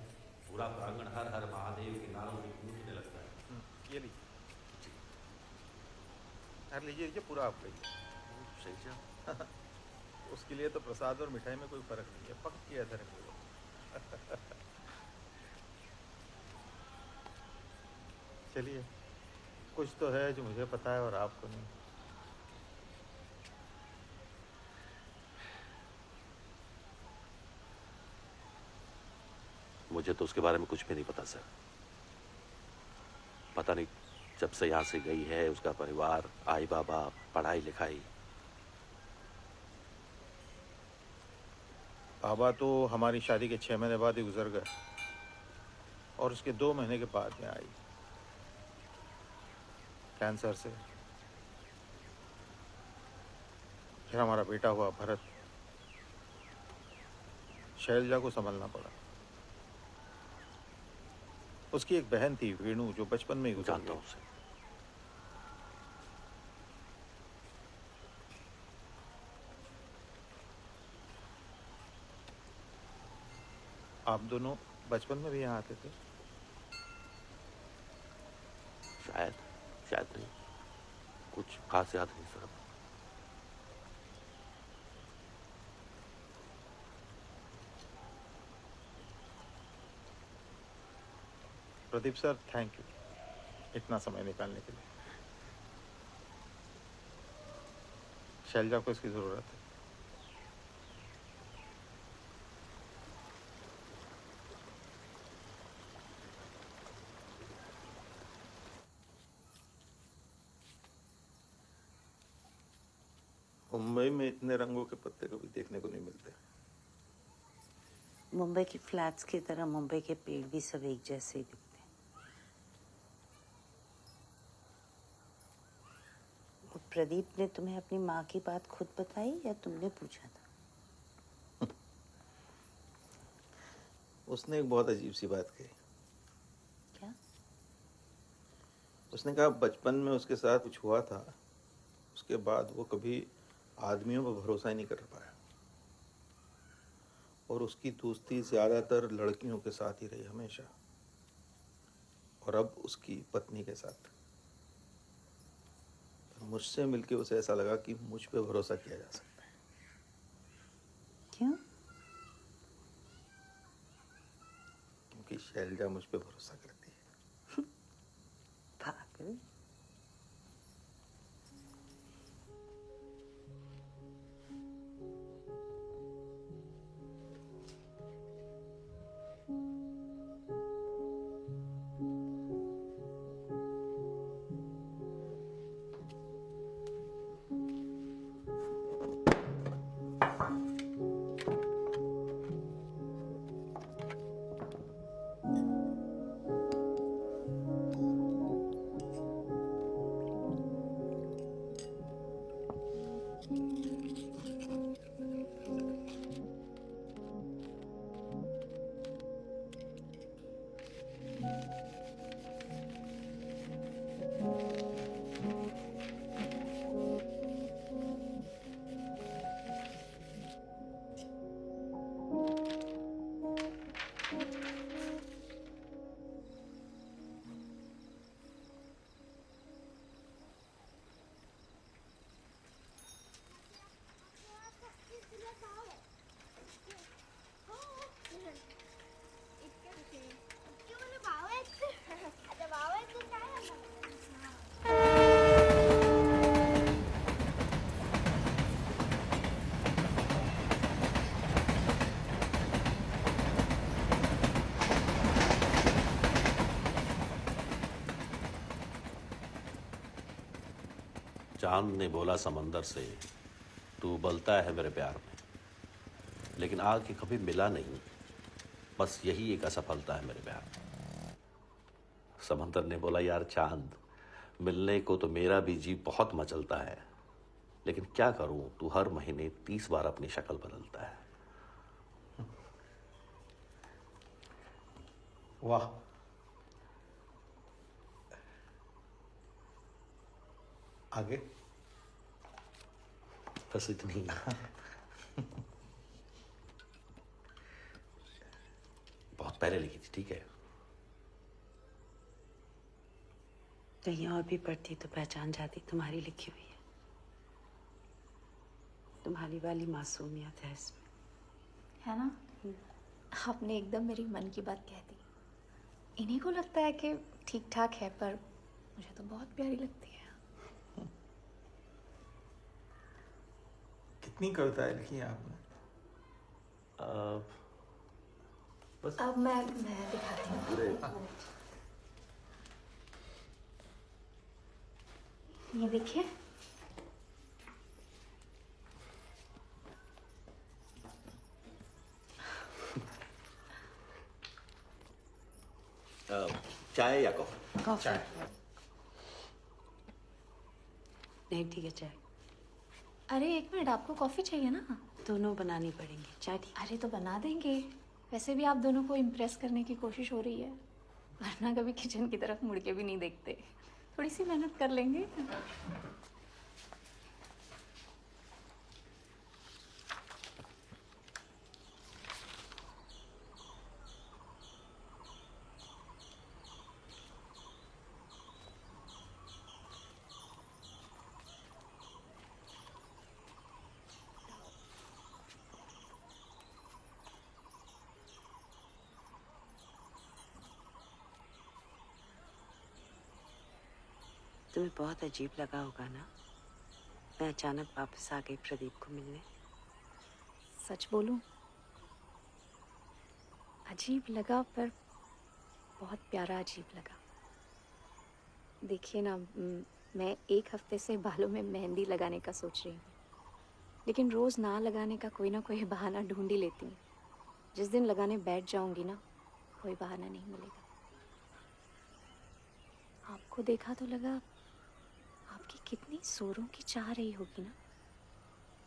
पूरा प्रांगण हर हर महादेव के नारों से गूंजने लगता है। ये लीजिए। यार लीजिए लीजिए, पूरा आप लीजिए। सही से उसके लिए तो प्रसाद और मिठाई में कोई फर्क नहीं है। पक्की है धर्म। चलिए, कुछ तो है जो मुझे पता है और आपको नहीं। मुझे तो उसके बारे में कुछ भी नहीं पता सर। पता नहीं, जब से यहाँ से गई है उसका परिवार, आई बाबा, पढ़ाई लिखाई। बाबा तो हमारी शादी के 6 महीने बाद ही गुजर गए और उसके 2 महीने के बाद में आई कैंसर से। फिर हमारा बेटा हुआ भरत। शैलजा को संभलना पड़ा। उसकी एक बहन थी वेणु, जो बचपन में ही गुजर गई। उसे आप दोनों बचपन में भी यहाँ आते थे? शायद नहीं, कुछ खास याद नहीं sir. Pradeep sir, thank you इतना समय निकालने के लिए। शैलजा को इसकी जरूरत है। मुंबई में इतने रंगों के पत्ते कभी देखने को नहीं मिलते। मुंबई की फ्लैट्स की तरह मुंबई के पेड़ भी सब एक जैसे ही दिखते हैं। वो प्रदीप ने तुम्हें अपनी माँ की बात खुद बताई या तुमने पूछा था? उसने एक बहुत अजीब सी बात कही। क्या? उसने कहा बचपन में उसके साथ कुछ हुआ था, उसके बाद वो कभी आदमियों पर भरोसा ही नहीं कर पाया और उसकी दोस्ती ज़्यादातर लड़कियों के साथ ही रही हमेशा, और अब उसकी पत्नी के साथ। मुझसे मिलके उसे ऐसा लगा कि मुझ पे भरोसा किया जा सकता है। क्यों? क्योंकि शैलजा मुझ पे भरोसा करती है। पागल। चांद ने बोला समंदर से, तू उबलता है मेरे प्यार में, लेकिन आके कभी मिला नहीं। बस यही एक असफलता है मेरे प्यार में। समंदर ने बोला यार चांद, मिलने को तो मेरा भी जी बहुत मचलता है, लेकिन क्या करूं, तू हर महीने 30 बार अपनी शक्ल बदलता है। वाह, आगे? बस इतनी। बहुत पहले लिखी थी, ठीक है? कहीं और भी पढ़ती तो पहचान जाती तुम्हारी लिखी हुई है। तुम्हारी वाली मासूमियत है इसमें, है ना? आपने एकदम मेरी मन की बात कह दी। इन्हीं को लगता है कि ठीक ठाक है, पर मुझे तो बहुत प्यारी लगती है। कितनी कविताएं लिखी हैं आपने? बस अब मैं दिखाती हूँ। पूरे ये देखिए। चाय या कॉफी? कॉफी। नहीं ठीक है, चाय। अरे एक मिनट, आपको कॉफी चाहिए ना? दोनों बनानी पड़ेंगी। चाय ठीक? अरे तो बना देंगे। वैसे भी आप दोनों को इम्प्रेस करने की कोशिश हो रही है, वरना कभी किचन की तरफ मुड़ के भी नहीं देखते। थोड़ी सी मेहनत कर लेंगे। तुम्हें बहुत अजीब लगा होगा ना, मैं अचानक वापस आ गई प्रदीप को मिलने। सच बोलूं, अजीब लगा, पर बहुत प्यारा अजीब लगा। देखिए ना, मैं एक हफ्ते से बालों में मेहंदी लगाने का सोच रही हूँ, लेकिन रोज़ ना लगाने का कोई ना कोई बहाना ढूंढ ही लेती हूँ। जिस दिन लगाने बैठ जाऊंगी ना, कोई बहाना नहीं मिलेगा। आपको देखा तो लगा आपकी कितनी जोरों की चाह रही होगी ना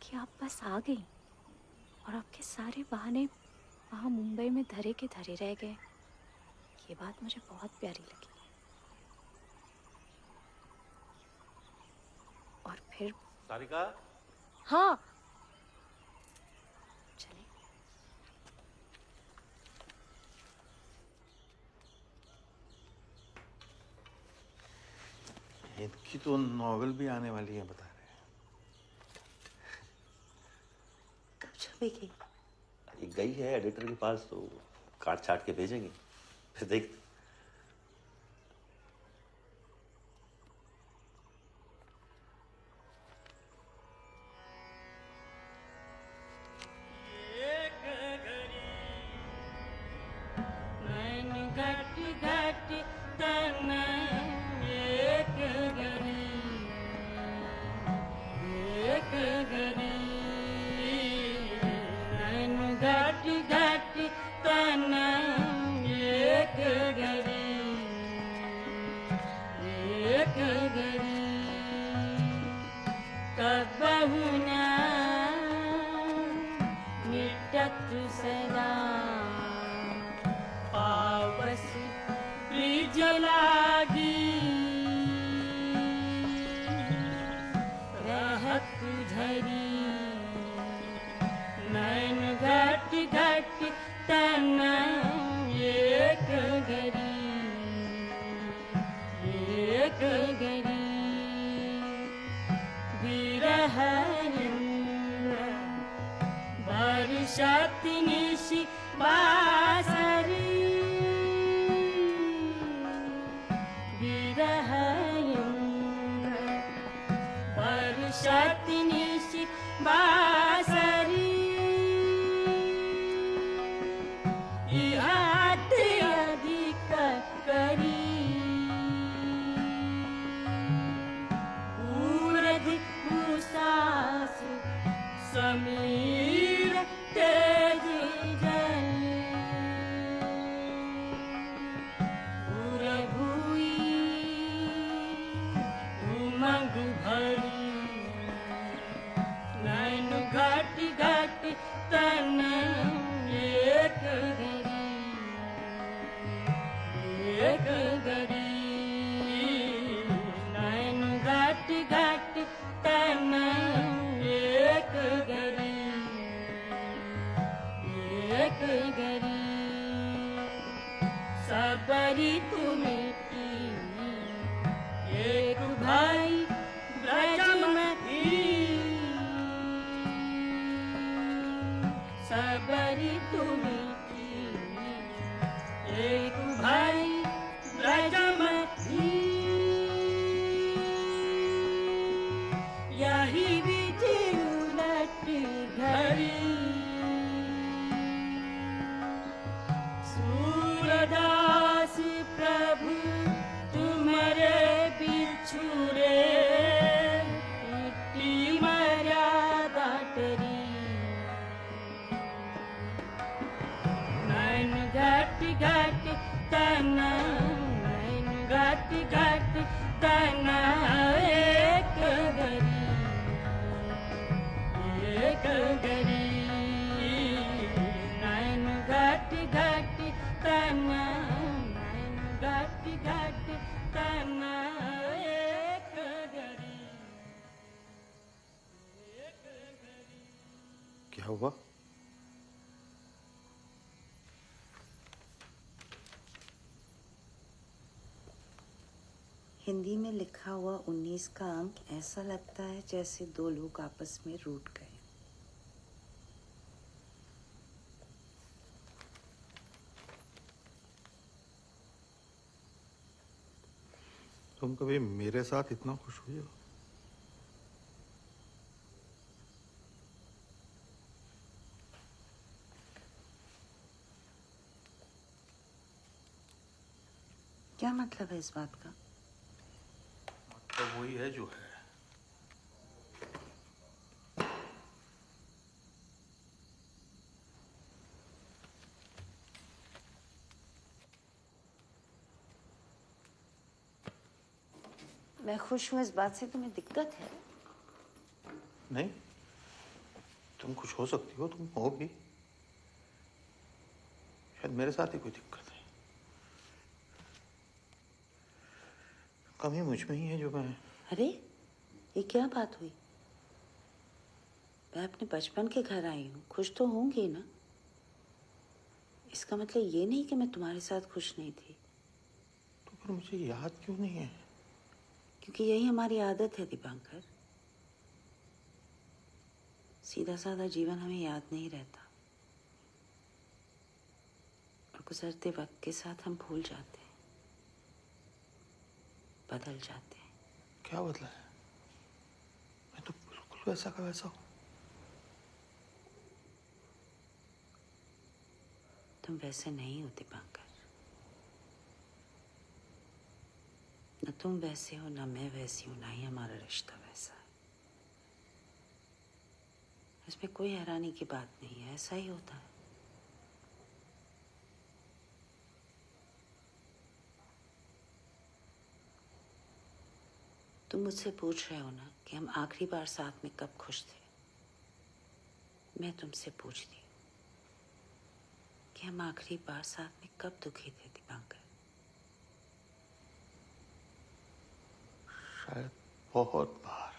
कि आप बस आ गई और आपके सारे बहाने वहाँ मुंबई में धरे के धरे रह गए। ये बात मुझे बहुत प्यारी लगी। और फिर सारिका, हाँ, चले। इनकी तो नॉवेल भी आने वाली है बता रहे हैं। कब छपेगी? ये गई है एडिटर के पास, तो काट छाट के भेजेंगे, फिर देख। क्या हुआ? हिंदी में लिखा हुआ 19 का अंक ऐसा लगता है जैसे दो लोग आपस में रूठ गए। तुम कभी मेरे साथ इतना खुश हुई हो? क्या मतलब है इस बात का? मतलब वही है जो है। मैं खुश हूँ इस बात से तुम्हें दिक्कत है? नहीं, तुम खुश हो सकती हो, तुम हो भी। शायद मेरे साथ ही कोई दिक्कत है। कमी मुझ में ही है जो मैं। अरे ये क्या बात हुई? मैं अपने बचपन के घर आई हूँ, खुश तो होंगी ना। इसका मतलब ये नहीं कि मैं तुम्हारे साथ खुश नहीं थी। तो फिर मुझे याद क्यों नहीं है? क्योंकि यही हमारी आदत है दीपांकर। सीधा साधा जीवन हमें याद नहीं रहता और गुजरते वक्त के साथ हम भूल जाते हैं, बदल जाते हैं। क्या बदला है? मैं तो बिल्कुल वैसा का वैसा हूँ। तुम वैसे नहीं हो दीपांकर। न तुम वैसे हो, ना मैं वैसी हूं, ना ही हमारा रिश्ता वैसा है। इसमें कोई हैरानी की बात नहीं है, ऐसा ही होता है। तुम मुझसे पूछ रहे हो ना कि हम आखिरी बार साथ में कब खुश थे। मैं तुमसे पूछती हूँ कि हम आखिरी बार साथ में कब दुखी थे दीपांकर? शायद बहुत बार।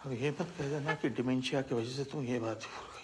अब ये मत कह देना कि डिमेंशिया की वजह से तुम ये बात भूल गई।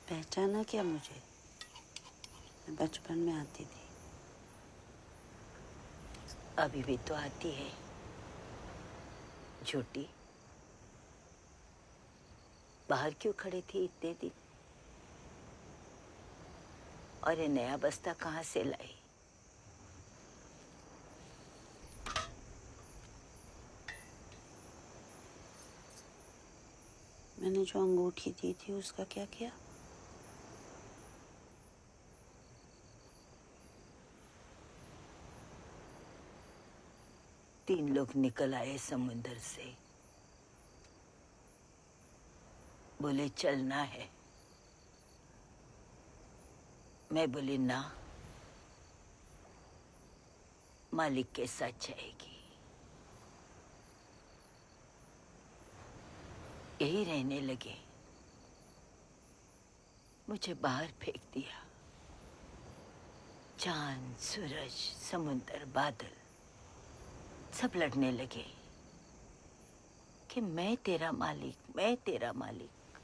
पहचाना क्या मुझे? मैं बचपन में आती थी, अभी भी तो आती है। झूठी, बाहर क्यों खड़े थी इतने दिन? और ये नया बस्ता कहाँ से लाई? मैंने जो अंगूठी दी थी उसका क्या किया? तीन लोग निकल आए समुंदर से, बोले चलना है। मैं बोली ना, मालिक के साथ जाएगी। यही रहने लगे, मुझे बाहर फेंक दिया। चांद, सूरज, समुंदर, बादल सब लड़ने लगे कि मैं तेरा मालिक, मैं तेरा मालिक।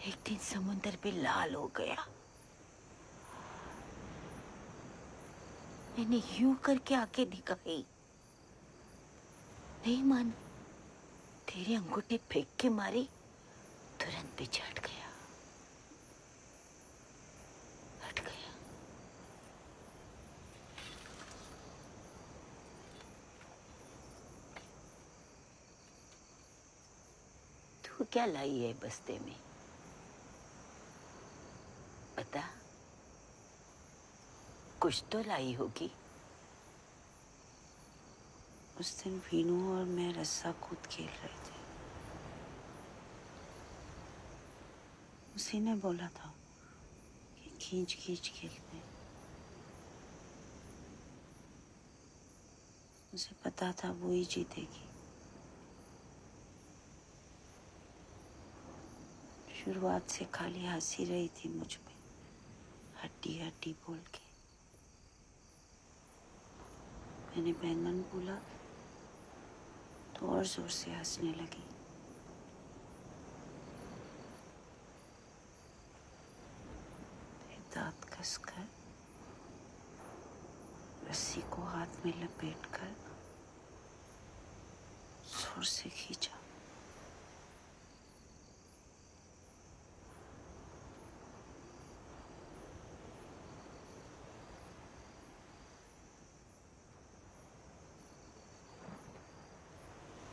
एक दिन समुंदर पे लाल हो गया। मैंने यूं करके आके दिखाई, नहीं मान, तेरे अंगूठे फेंक के मारी, तुरंत पीछे हट गया, हट गया। तू क्या लाई है बस्ते में, बता? कुछ तो लाई होगी। उस दिन वीनू और मैं रस्सा कूद खेल रहे थे। उसी ने बोला था कि खींच खींच खेलते हैं। उसे पता था वो ही जीतेगी। शुरुआत से खाली हंसी रही थी मुझ पे, हड्डी हड्डी बोल के। मैंने बैंगन बोला तो और जोर से हंसने लगी। फिर दांत कसकर रस्सी को हाथ में लपेटकर जोर से खींचा।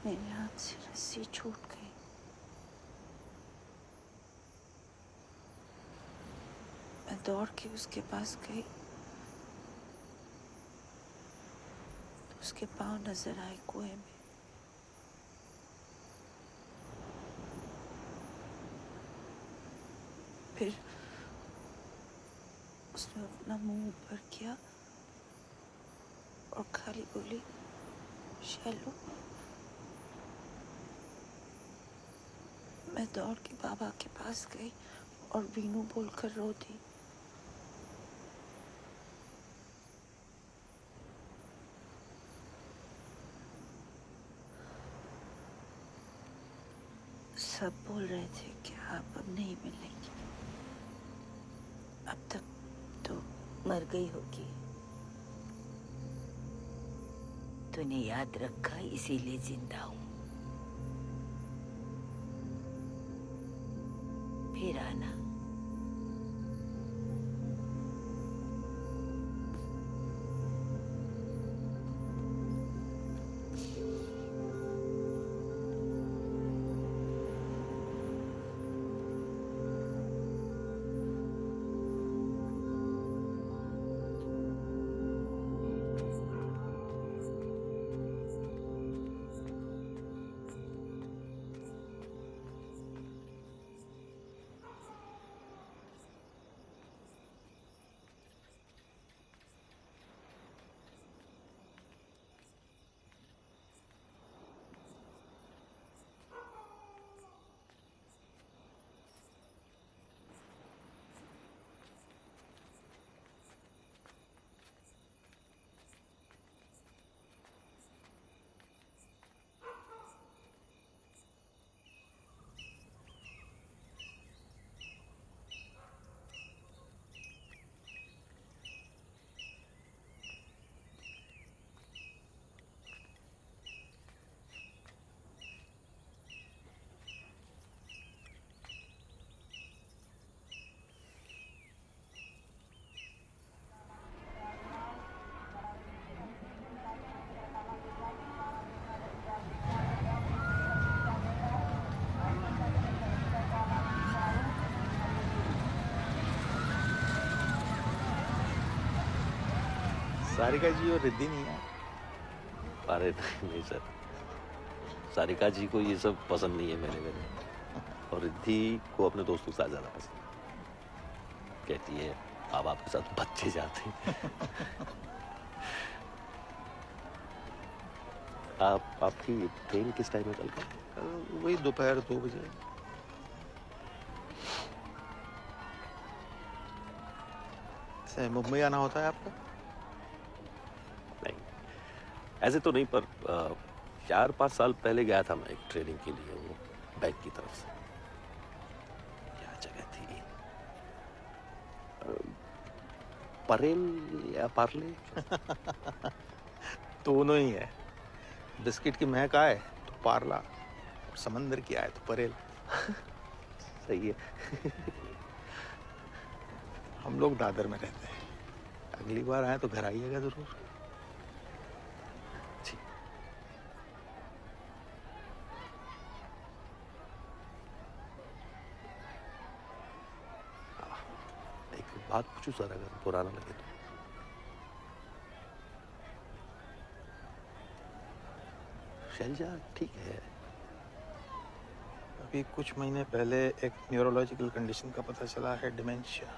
मेरे हाथ से रस्सी छूट गई। मैं दौड़ के उसके पास गई तो उसके पांव नजर आए कुएं में। फिर उसने अपना मुंह ऊपर किया और खाली बोली, शैलो। मैं दौड़ के बाबा के पास गई और वीनू बोलकर रो दी। सब बोल रहे थे कि आप अब नहीं मिलेंगी, अब तक तो मर गई होगी। तूने याद रखा, इसीलिए जिंदा हूं। फिर आना। सारिका जी और रिद्धि नहीं है? अरे नहीं सर, सारिका जी को ये सब पसंद नहीं है मेरे। और रिद्धि को अपने दोस्तों के साथ ज़्यादा पसंद है। कहती है अब आपके साथ बच्चे जाते हैं। आपकी ट्रेन किस टाइम है कल का? कल वही दोपहर 2 बजे। से मुंबई आना होता है आपका? नहीं, ऐसे तो नहीं, पर 4-5 साल पहले गया था मैं एक ट्रेनिंग के लिए, वो बैंक की तरफ से। क्या परेल या पार्ले? दोनों ही है। बिस्किट की महक आए तो पार्ला, और समंदर की आए तो परेल। सही है। हम लोग दादर में रहते हैं, अगली बार आए तो घर आइएगा जरूर। एक बात पूछूं सर, अगर पुराना लगे तो? शैलजा ठीक है? अभी कुछ महीने पहले एक न्यूरोलॉजिकल कंडीशन का पता चला है, डिमेंशिया।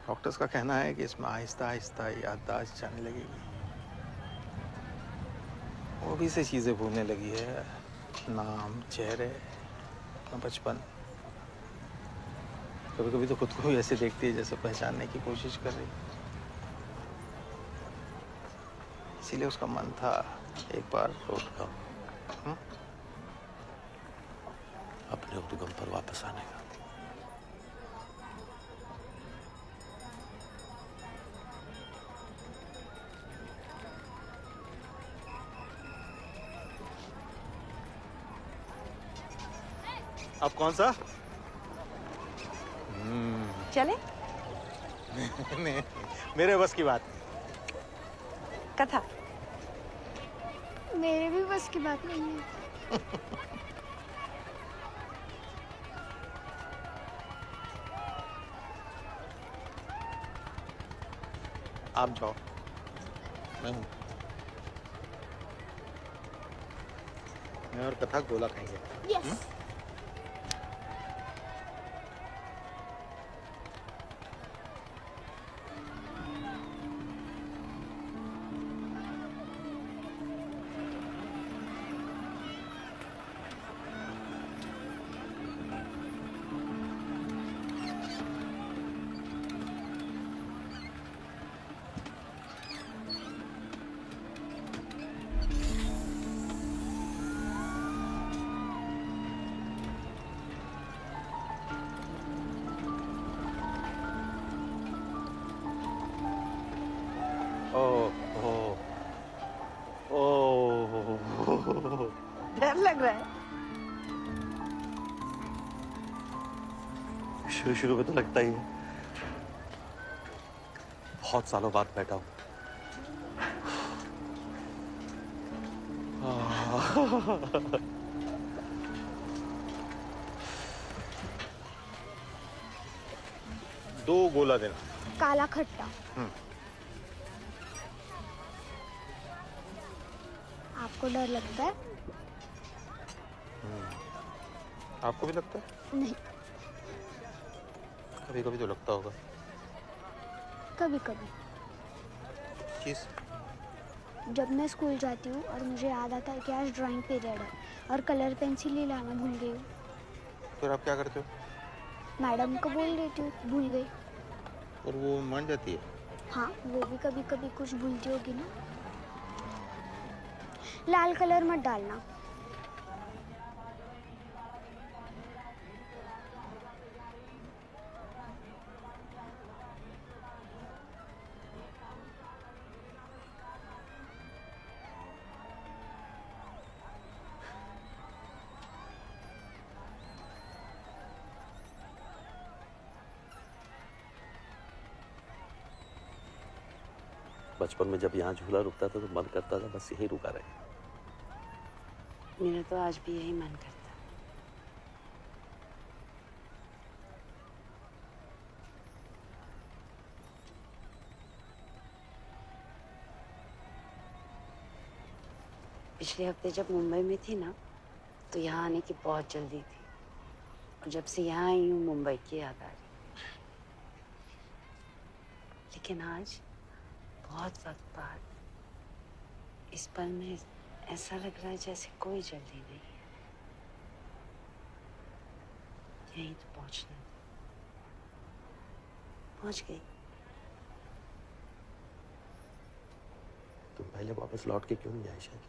डॉक्टर्स का कहना है कि इसमें आहिस्ता आहिस्ता याददाश्त जाने लगेगी, वो भी से चीज़ें भूलने लगी है, नाम, चेहरे, अपना बचपन। कभी कभी तो खुद को भी ऐसे देखती है जैसे पहचानने की कोशिश कर रही। इसीलिए उसका मन था एक बार उद्गम, अपने उद्गम पर वापस आने का। अब कौन सा? चले? नहीं, मेरे बस की बात। कथा मेरे भी बस की बात नहीं है। आप जाओ, मैं हूँ। मैं और कथा गोला खाएंगे। यस। डर लग रहा है? शुरू शुरू में तो लगता ही है। बहुत सालों बाद बैठा हूं। दो गोला देना। काला खट्टा। आपको डर लगता है? आपको भी लगता है? नहीं, कभी कभी तो लगता होगा। कभी कभी। किस? जब मैं स्कूल जाती हूँ और मुझे याद आता है कि आज ड्राइंग पीरियड है और कलर पेंसिल ही लाना भूल गई हूँ, फिर आप क्या करते हो? मैडम को बोल देती हूँ भूल गई। और वो मान जाती है? हाँ, वो भी कभी कभी कुछ भूलती होगी ना। लाल कलर मत डालना। बचपन में जब यहाँ झूला रुकता था तो मन करता था बस यही रुका रहे। मेरा तो आज भी यही मन करता। पिछले हफ्ते जब मुंबई में थी ना, तो यहाँ आने की बहुत जल्दी थी, और जब से यहाँ आई हूँ मुंबई की याद आ रही। लेकिन आज बहुत वक्त बाद इस पल में ऐसा लग रहा है जैसे कोई जल्दी नहीं है। यहीं तो पहुंचना था। पहुंच गई। तुम पहले वापस लौट के क्यों नहीं आई शायद?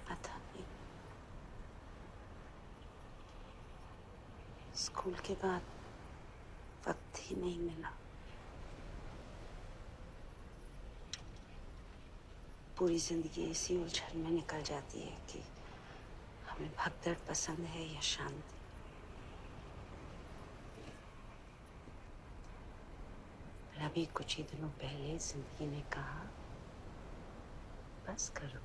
पता नहीं। स्कूल के बाद वक्त ही नहीं मिला। पूरी जिंदगी इसी उलझन में निकल जाती है कि हमें भगदड़ पसंद है या शांति। पर अभी कुछ ही दिनों पहले जिंदगी ने कहा बस करो,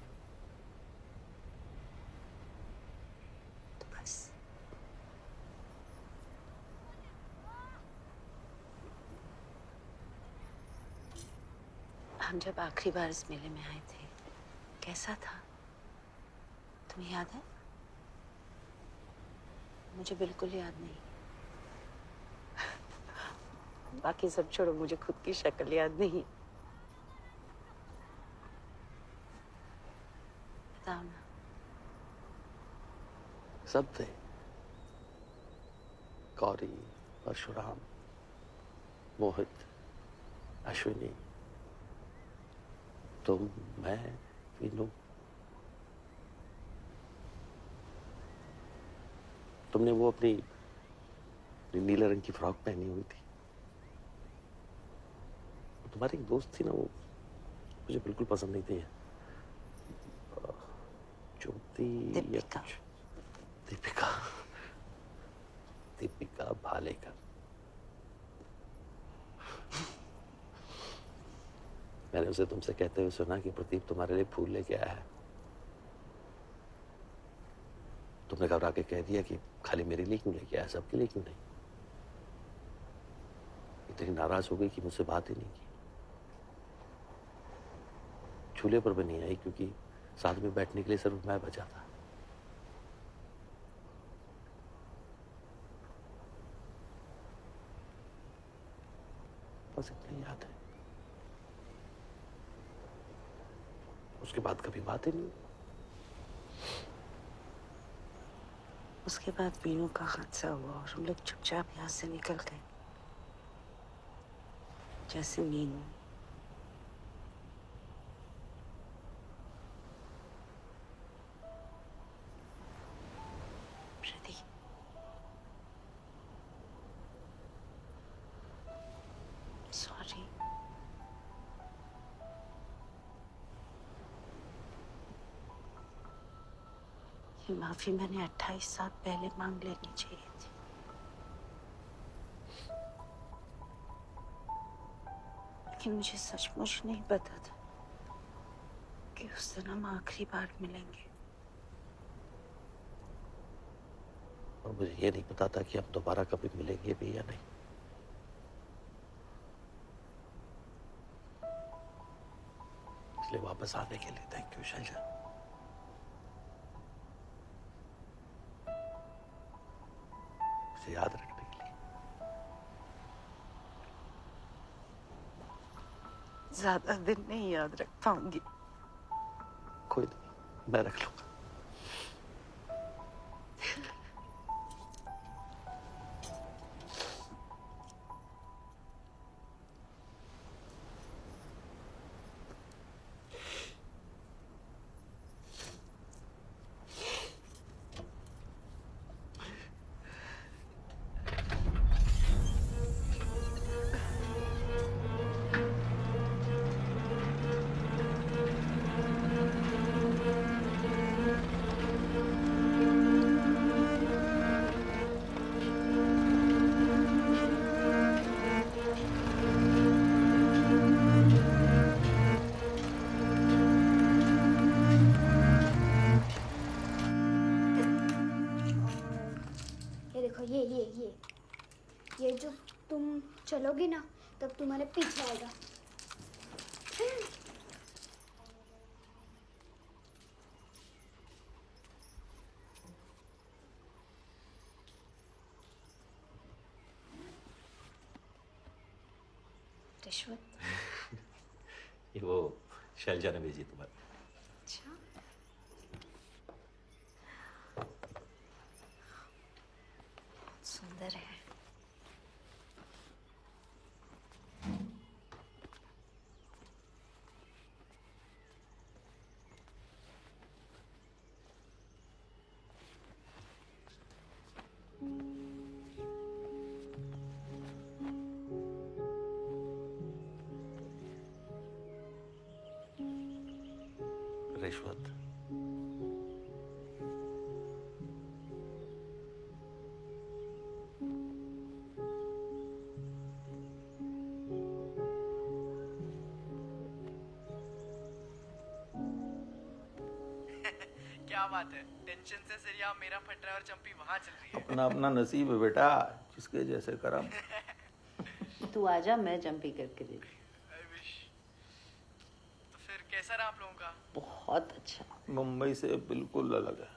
तो बस। हम जब आखिरी बार इस मेले में आए थे कैसा था, तुम्हें याद है? मुझे बिल्कुल याद नहीं। बाकी सब छोड़ो, मुझे खुद की शक्ल याद नहीं। बताओ ना। सब थे, गौरी, परशुराम, मोहित, अश्विनी, तुम, मैं, वीनू। तुमने वो अपनी नीले रंग की फ्रॉक पहनी हुई थी। तुम्हारी एक दोस्त थी ना, वो मुझे बिल्कुल पसंद नहीं थी। ज्योति या कुछ। दीपिका। दीपिका भालेकर। मैंने उसे तुमसे कहते हुए सुना कि प्रदीप तुम्हारे लिए फूल लेके आया है। तुमने घबरा के कह दिया कि खाली मेरे लिए क्यों लेके आया, सबके लिए क्यों नहीं। इतनी नाराज हो गई कि मुझसे बात ही नहीं की। झूले पर भी नहीं आई क्योंकि साथ में बैठने के लिए सिर्फ मैं बचा था। बस इतना याद है। उसके बाद कभी बात ही नहीं। उसके बाद वीनू का हादसा हुआ और हम लोग चुपचाप यहाँ से निकल गए, जैसे मीनू। प्रदीप, सॉरी। ये माफी मैंने 28 साल पहले मांग लेनी चाहिए थी। लेकिन मुझे सचमुच नहीं पता था कि उस दिन हम आखिरी बार मिलेंगे। और मुझे ये नहीं पता था कि हम दोबारा कभी मिलेंगे भी या नहीं। इसलिए वापस आने के लिए थैंक यू शैलजा। मुझे याद रखने के लिए। ज्यादा दिन नहीं याद रख पाऊंगी। कोई नहीं, मैं रख लूंगा। ये देखो, ये जो तुम चलोगे ना तब तुम्हारे पीछे आएगा। रिश्वत। ये वो शैलजा ने भेजी तुम्हारे। अच्छा, सुंदर है। रिश्वत। क्या बात है, टेंशन से सिरिया मेरा फट रहा है और चंपी वहां चल रही है। अपना अपना नसीब है बेटा, जिसके जैसे करम। तू आजा, मैं चंपी करके दे दूँ। I wish। तो फिर कैसा रहा आप लोगों का? बहुत अच्छा। मुंबई से बिल्कुल अलग है।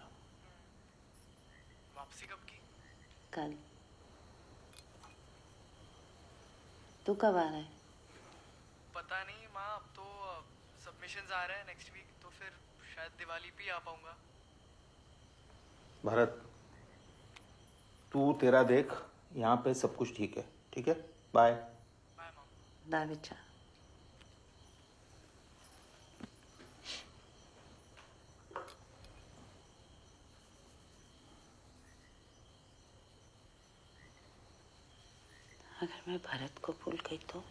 वापसी कब की? कल। तू कब आ रहा है? पता नहीं माँ, अब तो सबमिशंस आ रहे हैं नेक्स्ट वीक, तो फिर शायद दिवाली पे ही आ पाऊंगा। भरत, तू तेरा देख, यहाँ पे सब कुछ ठीक है। ठीक है, बाय। बाय बच्चा। अगर मैं भरत को भूल गई तो